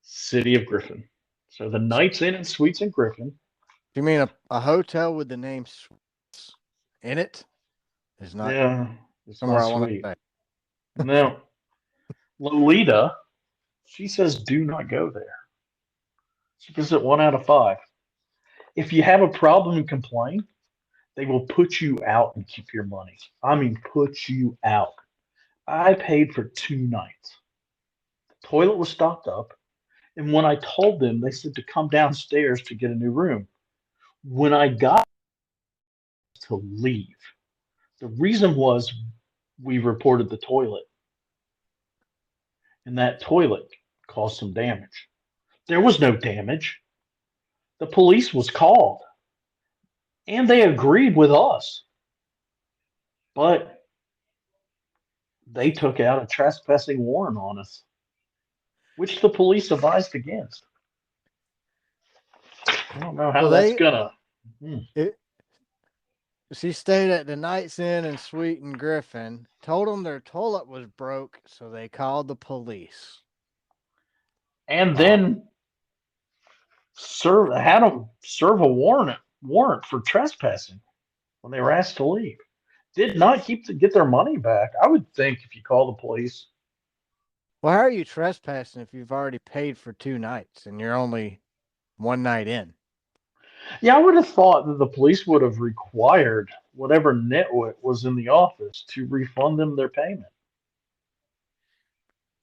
city of Griffin. So the
So,
Knights Inn and Suites in Griffin.
you mean a hotel with the name Sweets? in it is not
Yeah, it's
somewhere
not
I want to
sweet.
stay.
Now, Lolita, she says do not go there. She gives it 1 out of 5. If you have a problem and complain, they will put you out and keep your money. I mean, put you out. I paid for 2 nights. The toilet was stocked up, and when I told them, they said to come downstairs to get a new room. When I got to leave, the reason was we reported the toilet, and that toilet caused some damage. There was no damage. The police was called, and they agreed with us, but they took out a trespassing warrant on us, which the police advised against. I don't know
So
how that's
they
gonna. Hmm.
it, she stayed at the Knights Inn and Suite in Griffin. Told them their toilet was broke, so they called the police.
And
Wow.
then had them serve a warrant for trespassing when they were asked to leave. Did not get their money back. I would think if you call the police.
Well, how are you trespassing if you've already paid for 2 nights and you're only one night in?
Yeah, I would have thought that the police would have required whatever nitwit was in the office to refund them their payment.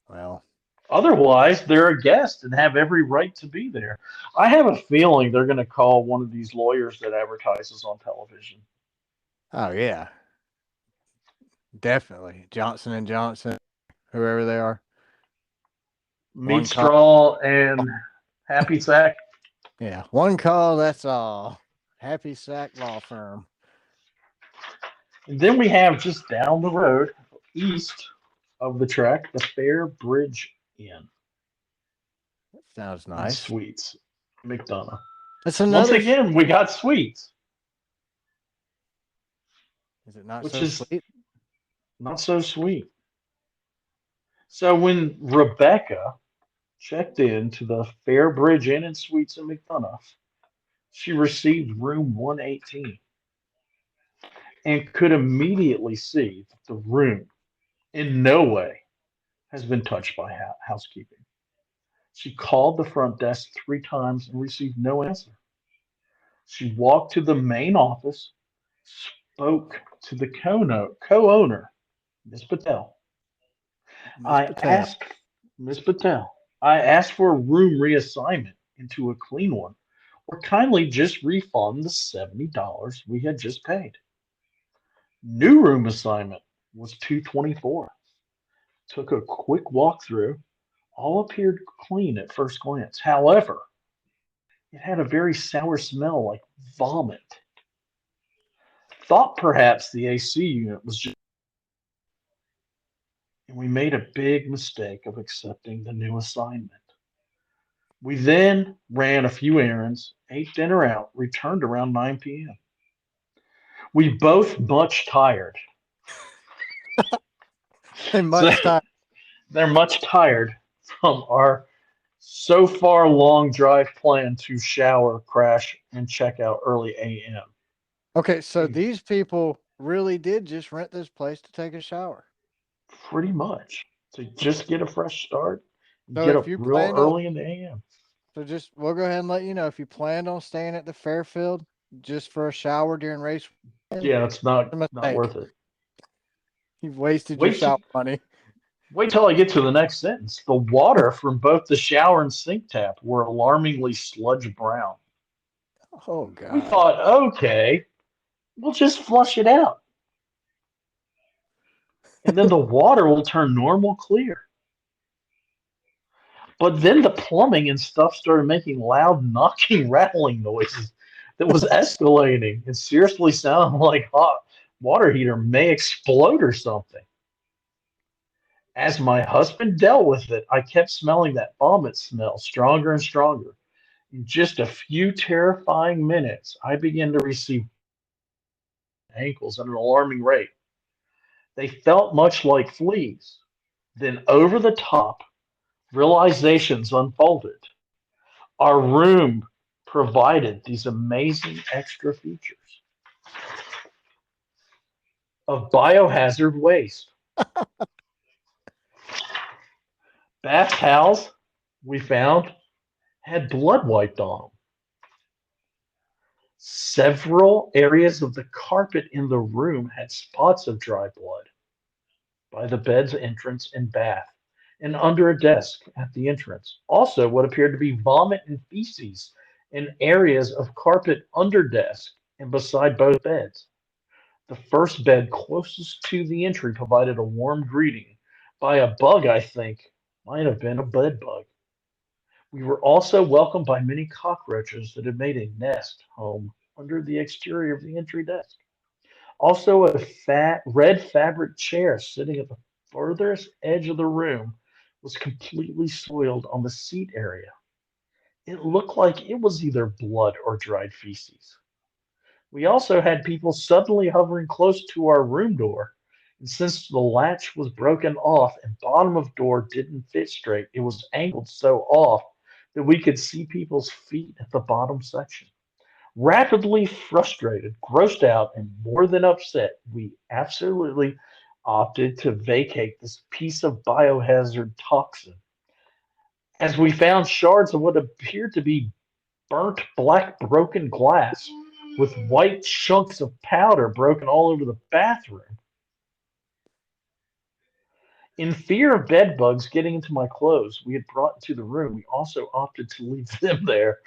Well,
Otherwise, they're a guest and have every right to be there. I have a feeling they're going to call one of these lawyers that advertises on television.
oh yeah, definitely Johnson and Johnson, whoever they are.
Meat
One call,
Straw and Happy Sack.
yeah, one call. That's all. Happy Sack Law Firm.
And then we have just down the road, east of the track, the Fair Bridge Inn
Sounds
and
nice.
Suites, McDonough.
It's
Once
another.
again, we got suites,
Is it not
which
so
is
sweet?
not so sweet. So when Rebecca checked in to the Fair Bridge Inn and Suites in McDonough, she received room 118 and could immediately see that the room in no way has been touched by housekeeping. She called the front desk 3 times and received no answer. She walked to the main office, spoke to the co-owner, Miss Patel.
Miss
I
Patel.
asked Miss Patel, I asked for a room reassignment into a clean one, or kindly just refund the $70 we had just paid. New room assignment was 224. Took a quick walkthrough. All appeared clean at first glance. However, it had a very sour smell like vomit. Thought perhaps the AC unit was just. And we made a big mistake of accepting the new assignment. We then ran a few errands, ate dinner out, returned around 9 p.m. We both much tired.
And
So
much time.
they're much tired from our so far long drive plan to shower, crash, and check out early AM.
Okay, so these people really did just rent this place to take a shower.
Pretty much. To just get a fresh start and
So
get
if
up
you
real
planned on,
early in the AM.
so just we'll go ahead and let you know if you planned on staying at the Fairfield just for a shower during race, weekend,
Yeah, it's
a
not
mistake.
worth it.
You've wasted your
Wait till
shower money.
wait till I get to the next sentence. The water from both the shower and sink tap were alarmingly sludge brown.
Oh
We
God.
thought, okay, we'll just flush it out, and then the water will turn normal clear. But then the plumbing and stuff started making loud knocking, rattling noises that was escalating and seriously sounded like hot water heater may explode or something. As my husband dealt with it, I kept smelling that vomit smell stronger and stronger. In just a few terrifying minutes, I began to receive ankles at an alarming rate. They felt much like fleas. Then over the top, realizations unfolded. Our room provided these amazing extra features. of biohazard waste. Bath towels we found had blood wiped on them. Several areas of the carpet in the room had spots of dry blood by the bed's entrance and bath, and under a desk at the entrance. Also, what appeared to be vomit and feces in areas of carpet under desk and beside both beds. The first bed closest to the entry provided a warm greeting by a bug I think might have been a bed bug. We were also welcomed by many cockroaches that had made a nest home under the exterior of the entry desk. Also, a fat red fabric chair sitting at the furthest edge of the room was completely soiled on the seat area. It looked like it was either blood or dried feces. We also had people suddenly hovering close to our room door, and since the latch was broken off and bottom of door didn't fit straight, it was angled so off that we could see people's feet at the bottom section. Rapidly frustrated, grossed out, and more than upset, we absolutely opted to vacate this piece of biohazard toxin, as we found shards of what appeared to be burnt black broken glass with white chunks of powder broken all over the bathroom. In fear of bed bugs getting into my clothes we had brought into the room, we also opted to leave them there.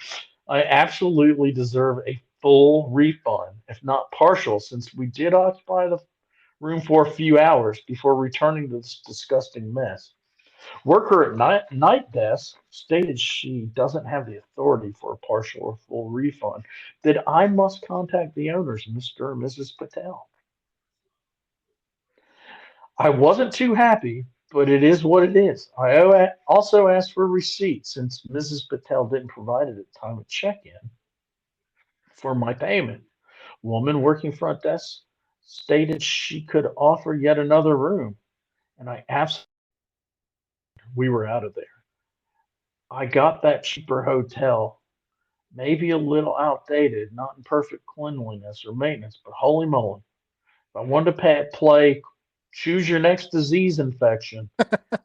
I absolutely deserve a full refund, if not partial, since we did occupy the room for a few hours before returning to this disgusting mess. Worker at night desk stated she doesn't have the authority for a partial or full refund, that I must contact the owners, Mr. and Mrs. Patel. I wasn't too happy, but it is what it is. Also asked for a receipt since Mrs. Patel didn't provide it at the time of check-in for my payment. Woman working front desk stated she could offer yet another room, and I absolutely we were out of there. I got that cheaper hotel, maybe a little outdated, not in perfect cleanliness or maintenance, but holy moly. If I wanted to play choose your next disease infection,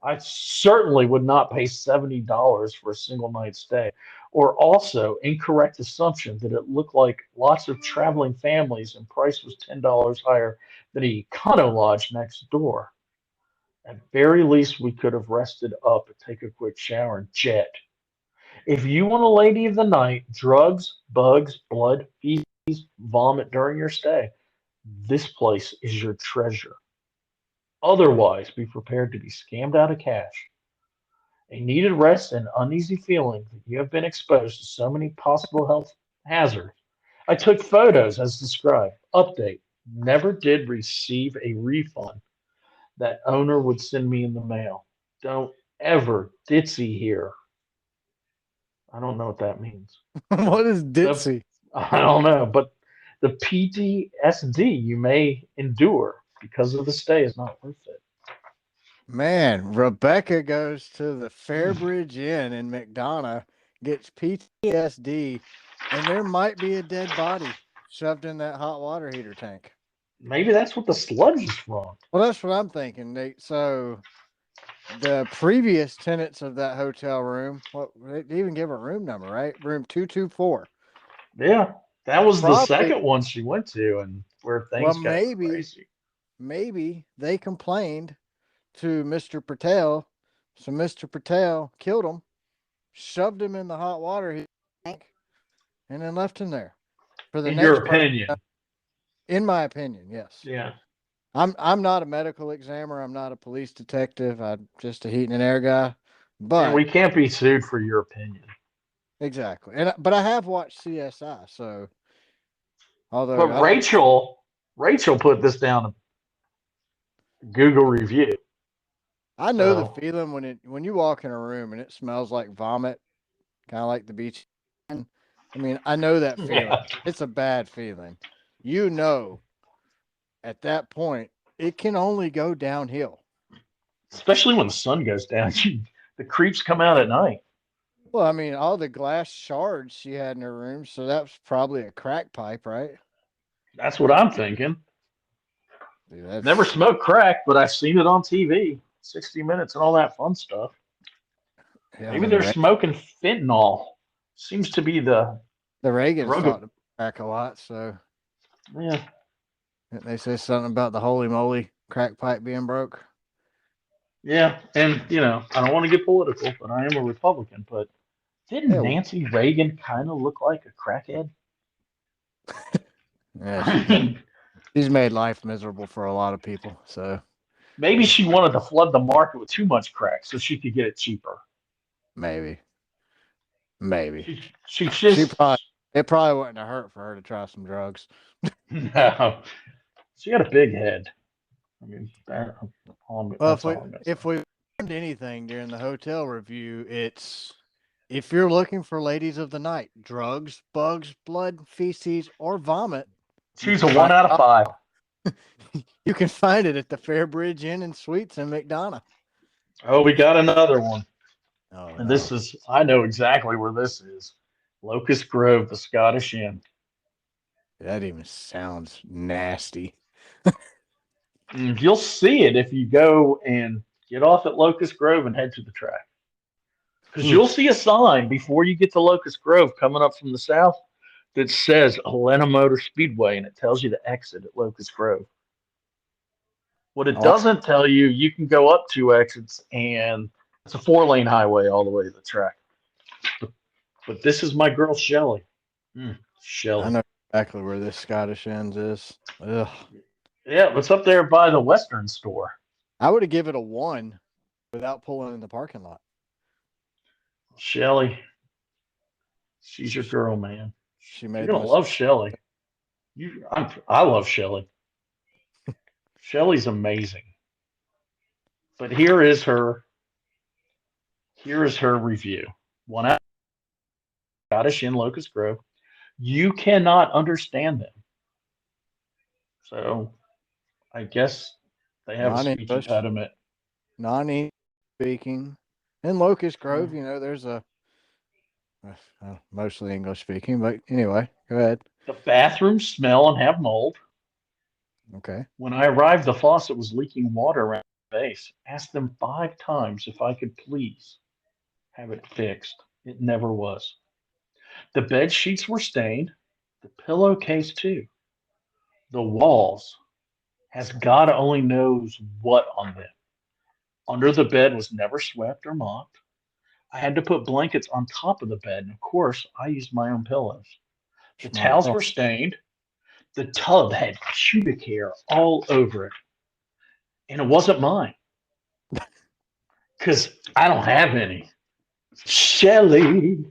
I certainly would not pay $70 for a single night stay. Or also incorrect assumption that it looked like lots of traveling families and price was $10 higher than a econo lodge next door. At very least, we could have rested up and take a quick shower and jet. If you want a lady of the night, drugs, bugs, blood, feces, vomit during your stay, this place is your treasure. Otherwise, be prepared to be scammed out of cash. A needed rest and uneasy feeling that you have been exposed to so many possible health hazards. I took photos as described. Update. Never did receive a refund that owner would send me in the mail. Don't ever ditzy here. I don't know what that means.
What is
The
ditzy?
I don't know, but the PTSD you may endure because of the stay is not worth it.
Man, Rebecca goes to the Fairbridge Inn in McDonough, gets PTSD, and there might be a dead body shoved in that hot water heater tank.
Maybe that's what the sludge is from.
Well, that's what I'm thinking, Nate. So the previous tenants of that hotel room, what they even give a room number, right? Room 224.
Yeah, that was the
Probably,
second one she went to, and where
well,
things got
maybe,
crazy.
maybe they complained to Mr. Patel. So Mr. Patel killed him, shoved him in the hot water heater tank, and then left him there for the
In your
next person.
opinion,
In my opinion, yes.
yeah.
I'm not a medical examiner. I'm not a police detective. I'm just a heat and air guy.
And
But
we can't be sued for your opinion.
exactly, and but I have watched CSI, so although
But
I don't,
Rachel put this down a Google review.
I know the
So
feeling when you walk in a room and it smells like vomit, kind of like the beach. And I mean, I know that feeling.
yeah,
It's a bad feeling. You know, at that point, it can only go downhill.
especially when the sun goes down, the creeps come out at night.
Well, I mean, all the glass shards she had in her room, so that was probably a crack pipe, right?
That's what I'm thinking.
Dude,
Never
that's
smoked crack, but I've seen it on TV, 60 Minutes, and all that fun stuff.
yeah. I
Maybe
mean,
they're smoking fentanyl. Seems to be the
the Reagans
drug of,
talked about crack a lot, so
yeah,
they say something about the holy moly crack pipe being broke.
yeah. And, I don't want to get political, but I am a Republican. But didn't
Yeah,
Nancy Reagan kind of look like a crackhead?
yeah,
I mean,
she's made life miserable for a lot of people. So
maybe she wanted to flood the market with too much crack so she could get it cheaper.
maybe, maybe
She
she
just,
probably it probably wouldn't have hurt for her to try some drugs.
no, she had a big head. I mean,
Well,
that's all I'm going to say.
if we learned anything during the hotel review, it's if you're looking for ladies of the night, drugs, bugs, blood, feces, or vomit, you
She's
can
a one
find
out of five.
you can find it at the Fairbridge Inn and Suites in McDonough.
Oh, we got another one.
Oh
And this
no,
is, I know exactly where this is. Locust Grove, the Scottish Inn.
that even sounds nasty.
You'll see it if you go and get off at Locust Grove and head to the track. Because you'll
Oof.
see a sign before you get to Locust Grove coming up from the south that says Atlanta Motor Speedway, and it tells you the exit at Locust Grove. What
I
it
like
doesn't tell you, you can go up two exits, and it's a 4-lane highway all the way to the track. But this is my girl Shelly.
I
Shelly.
know exactly where this Scottish Inns is. Ugh.
Yeah, it's up there by the Western store.
I would have given it a one without pulling in the parking lot.
Shelly, she's your girl, man.
She
You're
made the
gonna
mistake.
love Shelly. I love Shelly. Shelly's amazing. But here is her review. One out Scottish in Locust Grove. You cannot understand them. So I guess they have a
Non
speech
English,
impediment.
non English speaking. In Locust
Yeah.
Grove, there's mostly English speaking, but anyway, go ahead.
The bathrooms smell and have mold.
Okay.
When I arrived, the faucet was leaking water around the base. Asked them 5 times if I could please have it fixed. It never was. The bed sheets were stained, the pillowcase too. The walls has God only knows what on them. Under the bed was never swept or mopped. I had to put blankets on top of the bed, and of course, I used my own pillows. The
Smart
towels
girl.
were stained. The tub had pubic hair all over it, and it wasn't mine because I don't have any. Shelly.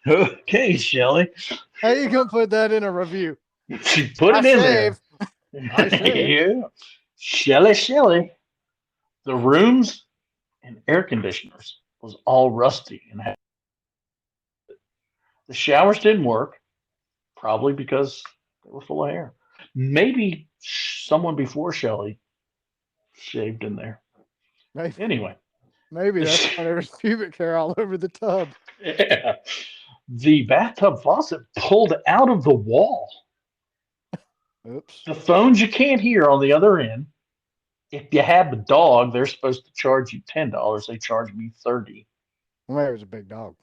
Okay, Shelly.
How you gonna put that in a review?
She put
I
it in there.
shave. I shave.
Yeah. Shelly. The rooms and air conditioners was all rusty and the showers didn't work, probably because they were full of hair. Maybe someone before Shelly shaved in there.
Maybe,
Anyway,
maybe that's why there's pubic hair all over the tub.
yeah. The bathtub faucet pulled out of the wall.
Oops.
The phones you can't hear on the other end. If you have a dog, they're supposed to charge you $10. They charge me 30.
Maybe it was a big dog.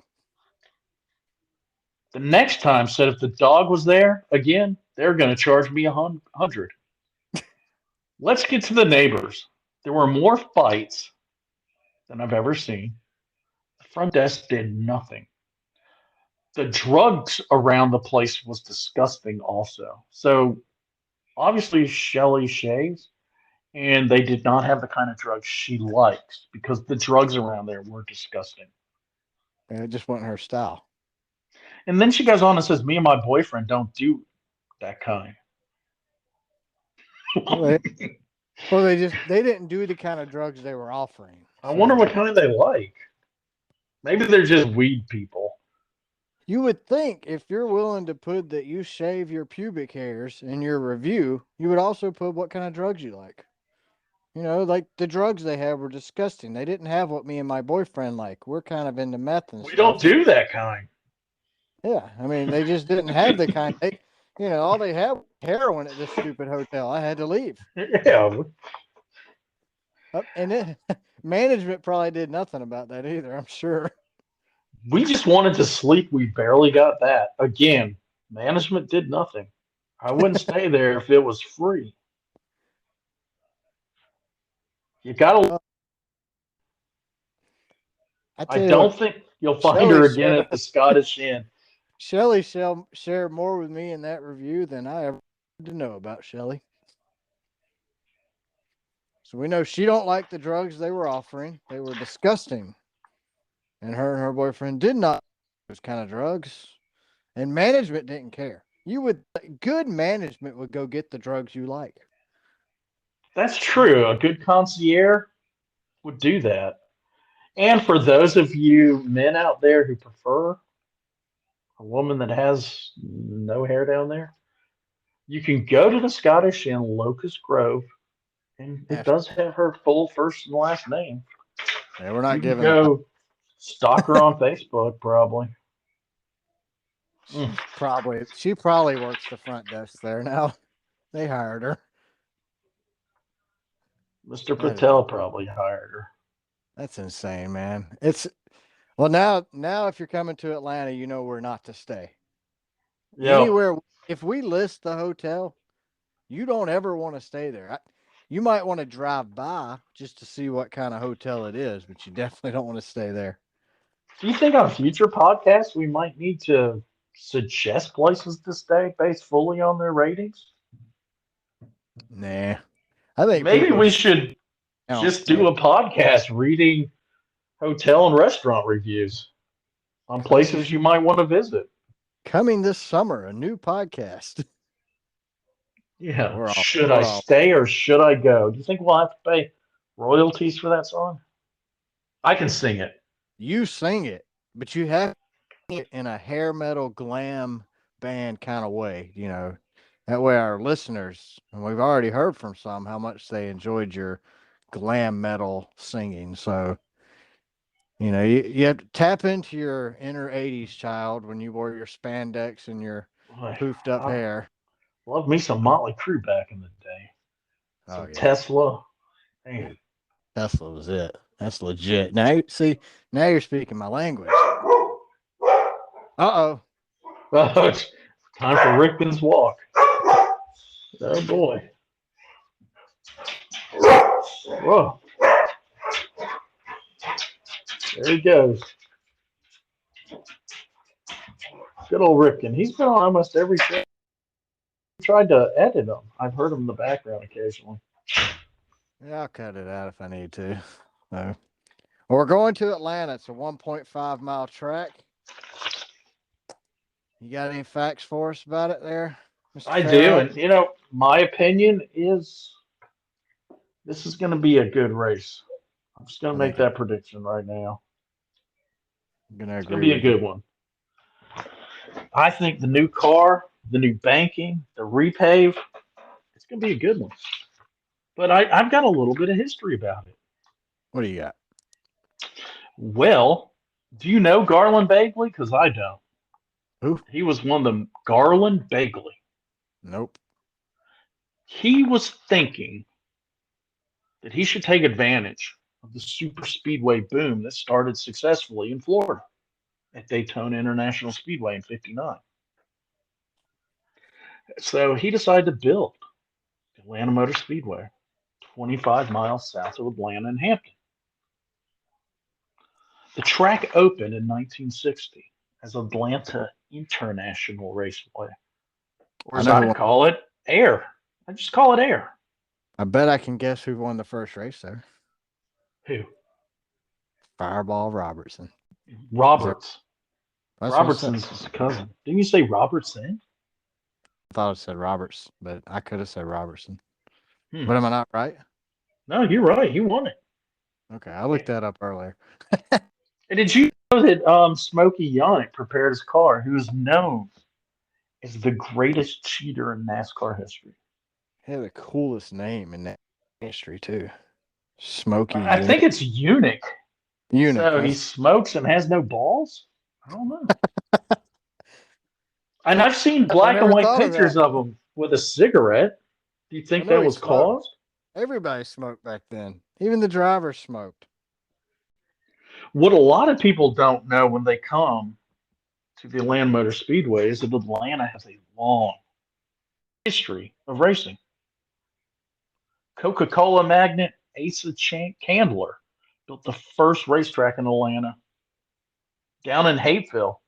The next time said if the dog was there again, they're going to charge me 100. Let's get to the neighbors. There were more fights than I've ever seen. The front desk did nothing. The drugs around the place was disgusting also. So obviously Shelly shaves and they did not have the kind of drugs she likes because the drugs around there were disgusting.
It just wasn't her style.
And then she goes on and says, me and my boyfriend don't do that kind.
Well, they didn't do the kind of drugs they were offering.
I wonder
So
what kind they like. Maybe they're just weed people.
you would think if you're willing to put that you shave your pubic hairs in your review, you would also put what kind of drugs you like. Like the drugs they had were disgusting. They didn't have what me and my boyfriend like. We're kind of into meth and
We don't
stuff. So
do that kind.
yeah, I mean, they just didn't have the kind. All they had was heroin at this stupid hotel. I had to leave.
Yeah,
And then management probably did nothing about that either, I'm sure.
we just wanted to sleep. We barely got that. Again, management did nothing. I wouldn't stay there if it was free. You gotta.
Uh, I
I
tell you what,
don't think you'll find
Shelly
her again
shared
at the Scottish Inn.
shared more with me in that review than I ever had to know about Shelly. So we know she don't like the drugs they were offering. They were disgusting. And her boyfriend did not those kind of drugs. And management didn't care. You would good management would go get the drugs you like.
That's true. A good concierge would do that. And for those of you men out there who prefer a woman that has no hair down there, you can go to the Scottish Inn Locust Grove, and it does have her full first and last name.
Yeah, we're
You
not
can
giving them.
go stalk her on Facebook, probably. Mm.
She probably works the front desk there now. They hired her.
Mr.
That is
Patel probably hired her.
that's insane, man. It's well now if you're coming to Atlanta, you know where not to stay.
Yep.
Anywhere if we list the hotel, you don't ever want to stay there. You might want to drive by just to see what kind of hotel it is, but you definitely don't want to stay there.
Do you think on future podcasts we might need to suggest places to stay based fully on their ratings?
Nah. I think
Maybe
people
we
just
should
count.
just do a podcast reading hotel and restaurant reviews on places you might want to visit.
Coming this summer, a new podcast.
Yeah.
We're all
Should I
we're all
stay or should I go? Do you think we'll have to pay royalties for that song? I can sing it.
you sing it, but you have it in a hair metal glam band kind of way. That way our listeners, and we've already heard from some how much they enjoyed your glam metal singing. So, you have to tap into your inner 80s child when you wore your spandex and your
Boy,
poofed up
I
hair.
love me some Motley Crue back in the day.
Oh
Some
yeah.
Tesla. Man.
Dude, Tesla was it. That's legit. Now you're speaking my language. Uh-oh.
Oh, it's time for Rickman's walk. Oh boy. Whoa. There he goes. Good old Ripken. He's been on almost every show. I tried to edit him. I've heard him in the background occasionally.
Yeah, I'll cut it out if I need to. So, we're going to Atlanta. It's a 1.5 mile track. You got any facts for us about it there, Mr.
I do,
Pharaoh?
and my opinion is this is going to be a good race. I'm just going
I
to make
think
that prediction right now.
I'm going to
It's going
agree
to be a
with you.
good one. I think the new car, the new banking, the repave, it's going to be a good one. But I've got a little bit of history about it.
What do you got?
Well, do you know Garland Bagley? Because I don't.
Who?
He was one of the Garland Bagley.
Nope.
He was thinking that he should take advantage of the super speedway boom that started successfully in Florida at Daytona International Speedway in '59. So he decided to build Atlanta Motor Speedway, 25 miles south of Atlanta and Hampton. The track opened in 1960 as Atlanta International Raceway, or
I
as
know who
I
won.
call it, Air. I just call it Air.
I bet I can guess who won the first race there.
Who?
Fireball Robertson. Is that
Roberts.
that's what it said?
Robertson's his cousin. Didn't you say Robertson?
I thought it said Roberts, but I could have said Robertson.
Hmm.
But am I not right?
No, you're right. He won it.
Okay, I looked that up earlier.
And did you know that Smokey Yonick prepared his car, who is known as the greatest cheater in NASCAR history?
He had the coolest name in that history too. Smokey
I think it's Unique.
Eunuch.
So he smokes and has no balls? I don't know. And I've seen
I
black and
never
white
thought of
pictures
that.
of him with a cigarette. Do you
I
think
know
that
he
was
smoked.
caused?
Everybody smoked back then. Even the drivers smoked.
What a lot of people don't know when they come to the Atlanta Motor Speedway is that Atlanta has a long history of racing. Coca-Cola magnate Asa Candler built the first racetrack in Atlanta down in Hapeville.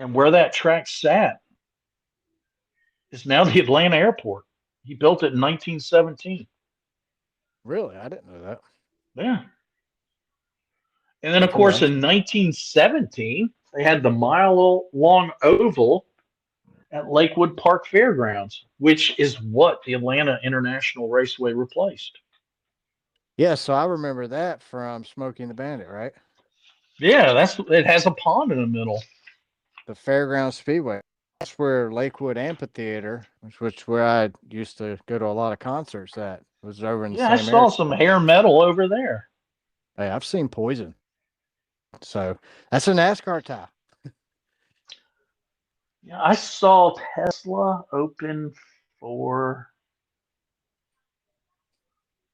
And where that track sat is now the Atlanta airport. He built it in 1917.
Really, I didn't know that.
Yeah. And then, of
That's
course,
interesting.
in 1917, they had the mile long oval at Lakewood Park Fairgrounds, which is what the Atlanta International Raceway replaced.
Yeah, so I remember that from Smoking the Bandit, right?
Yeah, that's it has a pond in the middle.
The Fairground Speedway. That's where Lakewood Amphitheater, which where I used to go to a lot of concerts at, was over in the
Yeah, I
same area.
saw some hair metal over there.
Hey, I've seen Poison. So that's a NASCAR tie.
Yeah, I saw Tesla open for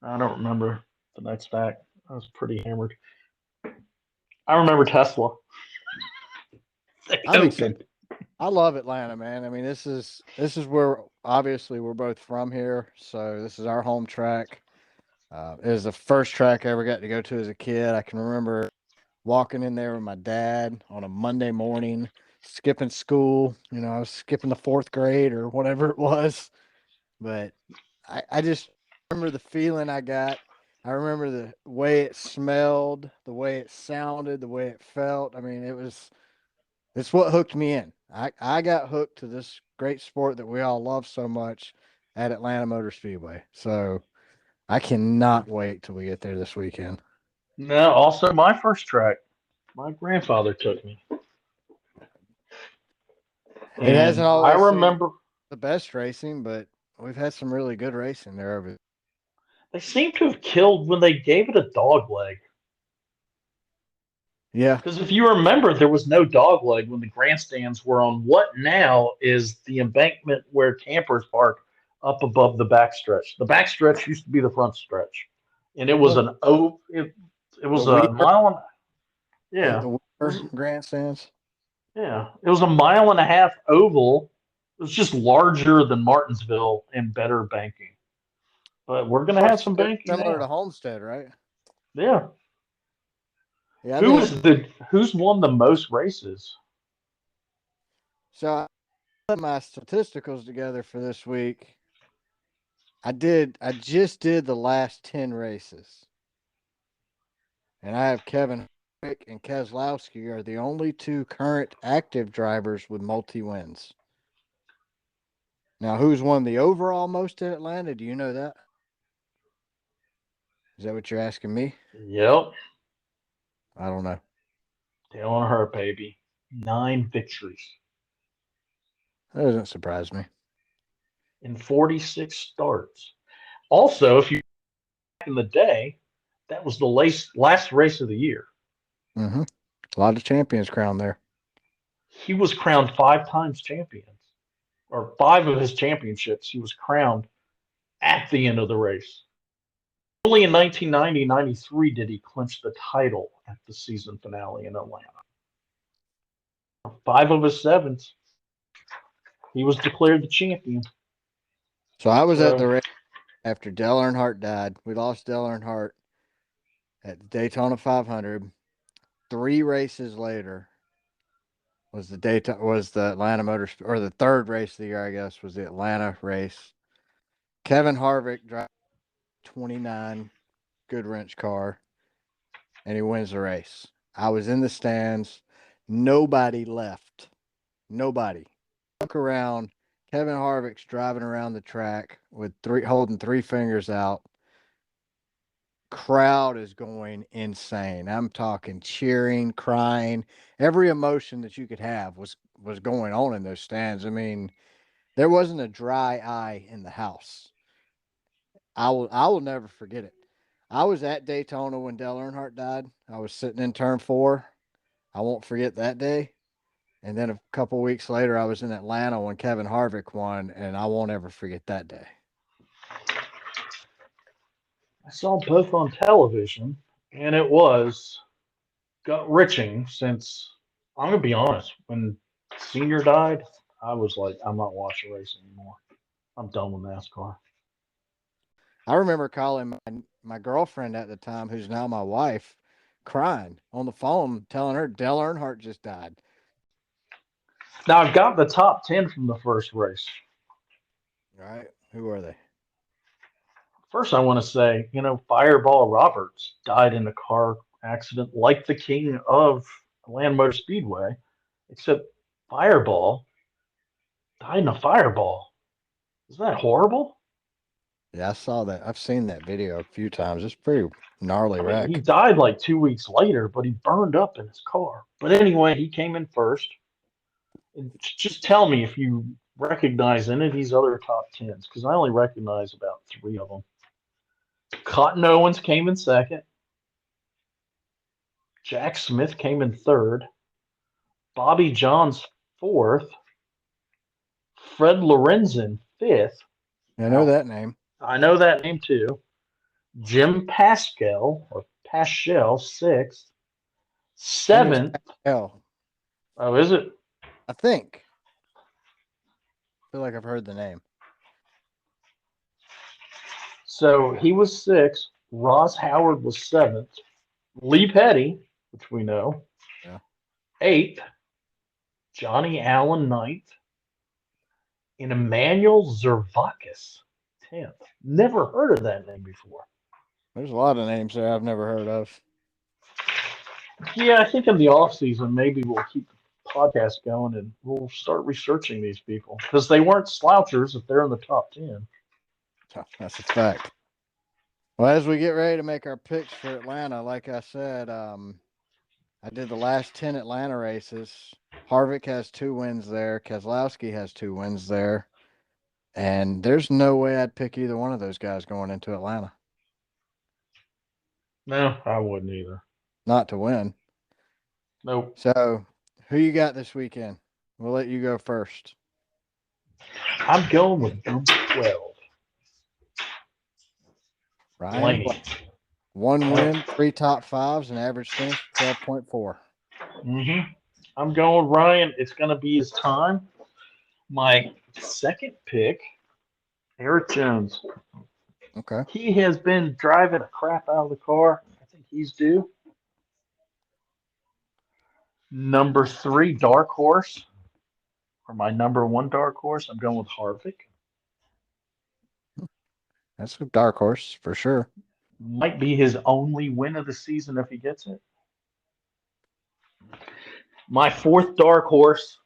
I don't remember the next fact. I was pretty hammered. I remember Tesla. They
I'm excited.
opened.
I love Atlanta, man. I mean, this is where obviously we're both from here, so this is our home track. It was the first track I ever got to go to as a kid. I can remember walking in there with my dad on a Monday morning, skipping school. You know, I was skipping the fourth grade or whatever it was. But I just remember the feeling I got. I remember the way it smelled, the way it sounded, the way it felt. I mean, it's what hooked me in. I got hooked to this great sport that we all love so much at Atlanta Motor Speedway. So I cannot wait till we get there this weekend.
No, also my first track. My grandfather took me,
It hasn't
and I
always seemed
remember
the best racing, but we've had some really good racing there over.
they seemed to have killed when they gave it a dog leg.
Yeah.
Because if you remember, there was no dog leg when the grandstands were on what now is the embankment where campers park up above the backstretch. The backstretch used to be the front stretch, and it was
Oh,
an o. It
the
was a
Weaver,
mile and
the
yeah, it
Weaver
was
grandstands.
yeah, it was a mile and a half oval. It was just larger than Martinsville and better banking. But we're gonna have some banking
Similar to
now.
Homestead, right?
Yeah.
Yeah, I think
Who's won the most races?
so. I put my statisticals together for this week. I just did the last 10 races, and I have Kevin Harvick and Keselowski are the only two current active drivers with multi wins. Now, who's won the overall most in Atlanta? Do you know that? Is that what you're asking me?
Yep.
I don't know.
Dale on her baby. 9 victories
That doesn't surprise me.
in 46 starts. Also, if you back in the day, that was the last race of the year.
Mm-hmm. A lot of champions crowned there.
He was crowned 5 times champion, or 5 of his championships. He was crowned at the end of the race. Only in 1990-93 did he clinch the title at the season finale in Atlanta. 5 of his 7s, he was declared the champion.
So I was at
So
the race after Dale Earnhardt died. We lost Dale Earnhardt at the Daytona 500. 3 races later was the Atlanta Motor or the third race of the year, I guess, was the Atlanta race. Kevin Harvick drives 29 Goodwrench car and he wins the race. I was in the stands. Nobody left. Nobody. Look around. Kevin Harvick's driving around the track with holding 3 fingers out. Crowd is going insane. I'm talking cheering, crying, every emotion that you could have was going on in those stands. I mean, there wasn't a dry eye in the house. I will never forget it. I was at Daytona when Dale Earnhardt died. I was sitting in turn 4. I won't forget that day. And then a couple weeks later, I was in Atlanta when Kevin Harvick won, and I won't ever forget that day.
I saw both on television, and it was gut wrenching. Since I'm gonna be honest, when Senior died, I was like, I'm not watching racing anymore. I'm done with NASCAR.
I remember calling my girlfriend at the time, who's now my wife, crying on the phone, telling her Dale Earnhardt just died.
Now I've got the top 10 from the first race.
All right, who are they?
First, I want to say, Fireball Roberts died in a car accident like the king of Land Motor Speedway, except Fireball died in a fireball. Isn't that horrible?
Yeah, I saw that. I've seen that video a few times. It's pretty gnarly
I mean, he
wreck.
died like 2 weeks later, but he burned up in his car. But anyway, he came in first. And just tell me if you recognize any of these other top tens, because I only recognize about three of them. Cotton Owens came in second. Jack Smith came in third. Bobby Johns fourth. Fred Lorenzen fifth.
I know
Now,
that name.
I know that name too. Jim Pascal or Paschal sixth.
I think it's
Seventh.
Pascal.
Oh, is it?
I think. I feel like I've heard the name.
So he was sixth. Ross Howard was seventh. Lee Petty, which we know,
Yeah.
eighth. Johnny Allen ninth. And Emmanuel Zervakis 10th. Never heard of that name before.
There's a lot of names there I've never heard of.
Yeah, I think in the off season maybe we'll keep the podcast going and we'll start researching these people because they weren't slouchers if they're in the top 10.
That's a fact. Well, as we get ready to make our picks for Atlanta, like I said, I did the last 10 Atlanta races. Harvick has 2 wins there. Keselowski has 2 wins there. And there's no way I'd pick either one of those guys going into Atlanta.
No, I wouldn't either.
Not to win.
Nope.
So, who you got this weekend? We'll let you go first.
I'm going with number 12.
Ryan
Blaney.
Blaney. 1 win,
Yep.
3 top 5s, an average finish of 12.4.
I'm going with Ryan. It's going to be his time. My second pick, Eric Jones.
Okay.
He has been driving the crap out of the car. I think he's due. Number 3, Dark Horse. For my number 1 Dark Horse, I'm going with Harvick.
That's a dark horse for sure.
Might be his only win of the season if he gets it. My 4th Dark Horse,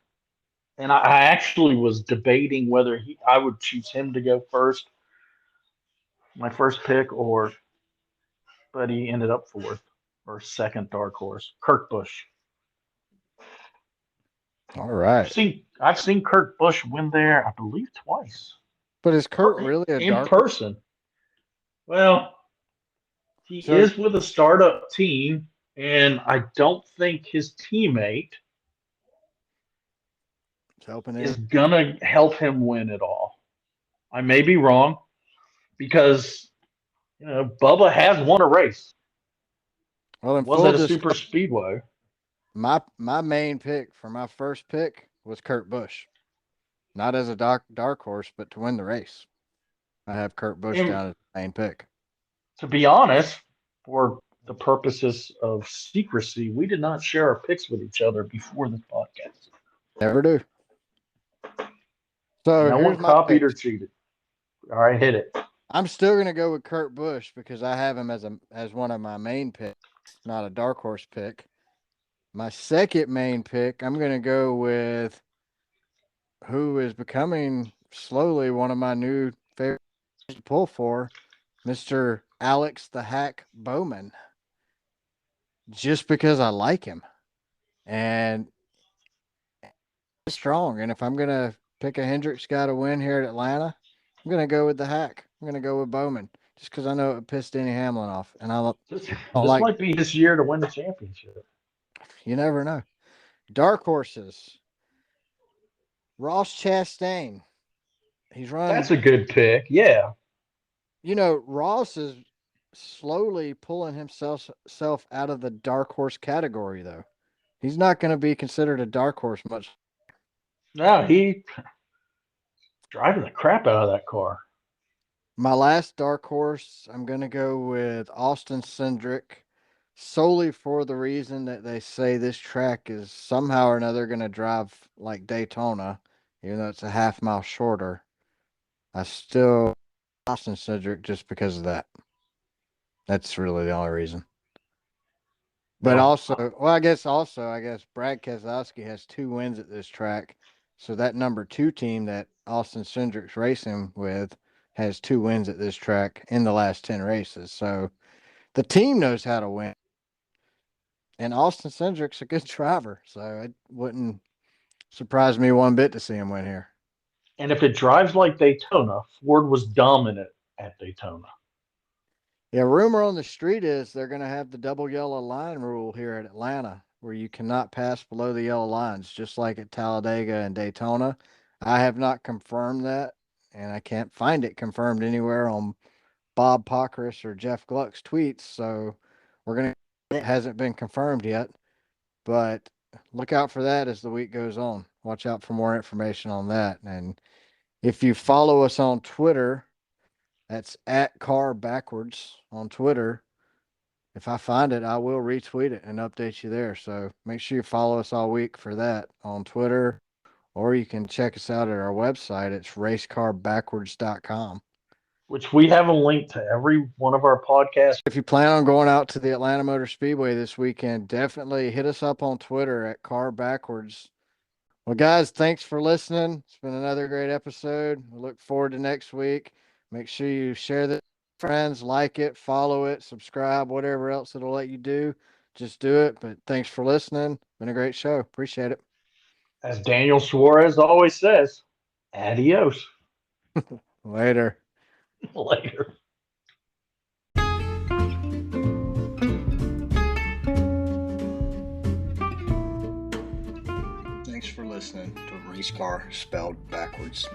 and I actually was debating whether I would choose him to go first, my first pick, but he ended up 4th or second Dark Horse, Kurt Busch.
All
I've
right.
seen I've seen Kurt Busch win there, I believe, twice
But is Kurt really a
in
dark horse?
person. Well, he
So,
is with a startup team, and I don't think his teammate
it's helping
is
him.
gonna help him win it all. I may be wrong because Bubba has won a race.
Well, in
Was
full
at a super
disclosure,
speedway.
my main pick for my first pick was Kurt Busch. Not as a dark horse, but to win the race. I have Kurt Busch
And
down as the main pick.
to be honest, for the purposes of secrecy, we did not share our picks with each other before this podcast.
Never do. So
No one
here's my
copied or
picks.
cheated. All right, hit it.
I'm still gonna go with Kurt Busch because I have him as one of my main picks, not a dark horse pick. My second main pick, I'm gonna go with who is becoming slowly one of my new favorites to pull for, Mr. Alex the Hack Bowman. Just because I like him. And he's strong. And if I'm gonna pick a Hendricks guy to win here at Atlanta, I'm gonna go with the Hack. I'm gonna go with Bowman. Just because I know it pissed Denny Hamlin off. And I
This,
don't
this
like
might be his year to win the championship.
you never know. Dark horses. Ross Chastain. He's
That's
run.
a good pick. Yeah.
Ross is slowly pulling himself out of the dark horse category, though. He's not going to be considered a dark horse much.
No, he driving the crap out of that car.
My last dark horse, I'm going to go with Austin Cindric, solely for the reason that they say this track is somehow or another going to drive like Daytona, even though it's a half mile shorter. I still Austin Cindric just because of that. That's really the only reason. But
Well,
also, well, I guess Brad Keselowski has 2 wins at this track. So that number 2 team that Austin Cindric's racing with has 2 wins at this track in the last 10 races. So the team knows how to win. And Austin Cindric's a good driver. So it wouldn't surprise me one bit to see him win here.
and if it drives like Daytona, Ford was dominant at Daytona.
Yeah, rumor on the street is they're going to have the double yellow line rule here at Atlanta, where you cannot pass below the yellow lines, just like at Talladega and Daytona. I have not confirmed that, and I can't find it confirmed anywhere on Bob Pockris or Jeff Gluck's tweets. So we're going to, it hasn't been confirmed yet, but look out for that as the week goes on. Watch out for more information on that. And if you follow us on Twitter, that's at car backwards on Twitter. If I find it, I will retweet it and update you there. So make sure you follow us all week for that on Twitter, or you can check us out at our website. It's racecarbackwards.com.
Which we have a link to every one of our podcasts.
If you plan on going out to the Atlanta Motor Speedway this weekend, definitely hit us up on Twitter at Car Backwards. Well, guys, thanks for listening. It's been another great episode. We look forward to next week. Make sure you share this with friends, like it, follow it, subscribe, whatever else it'll let you do. Just do it. But thanks for listening. Been a great show. Appreciate it.
As Daniel Suarez always says, adios.
Later.
Later.
Thanks for listening to Race Car spelled backwards.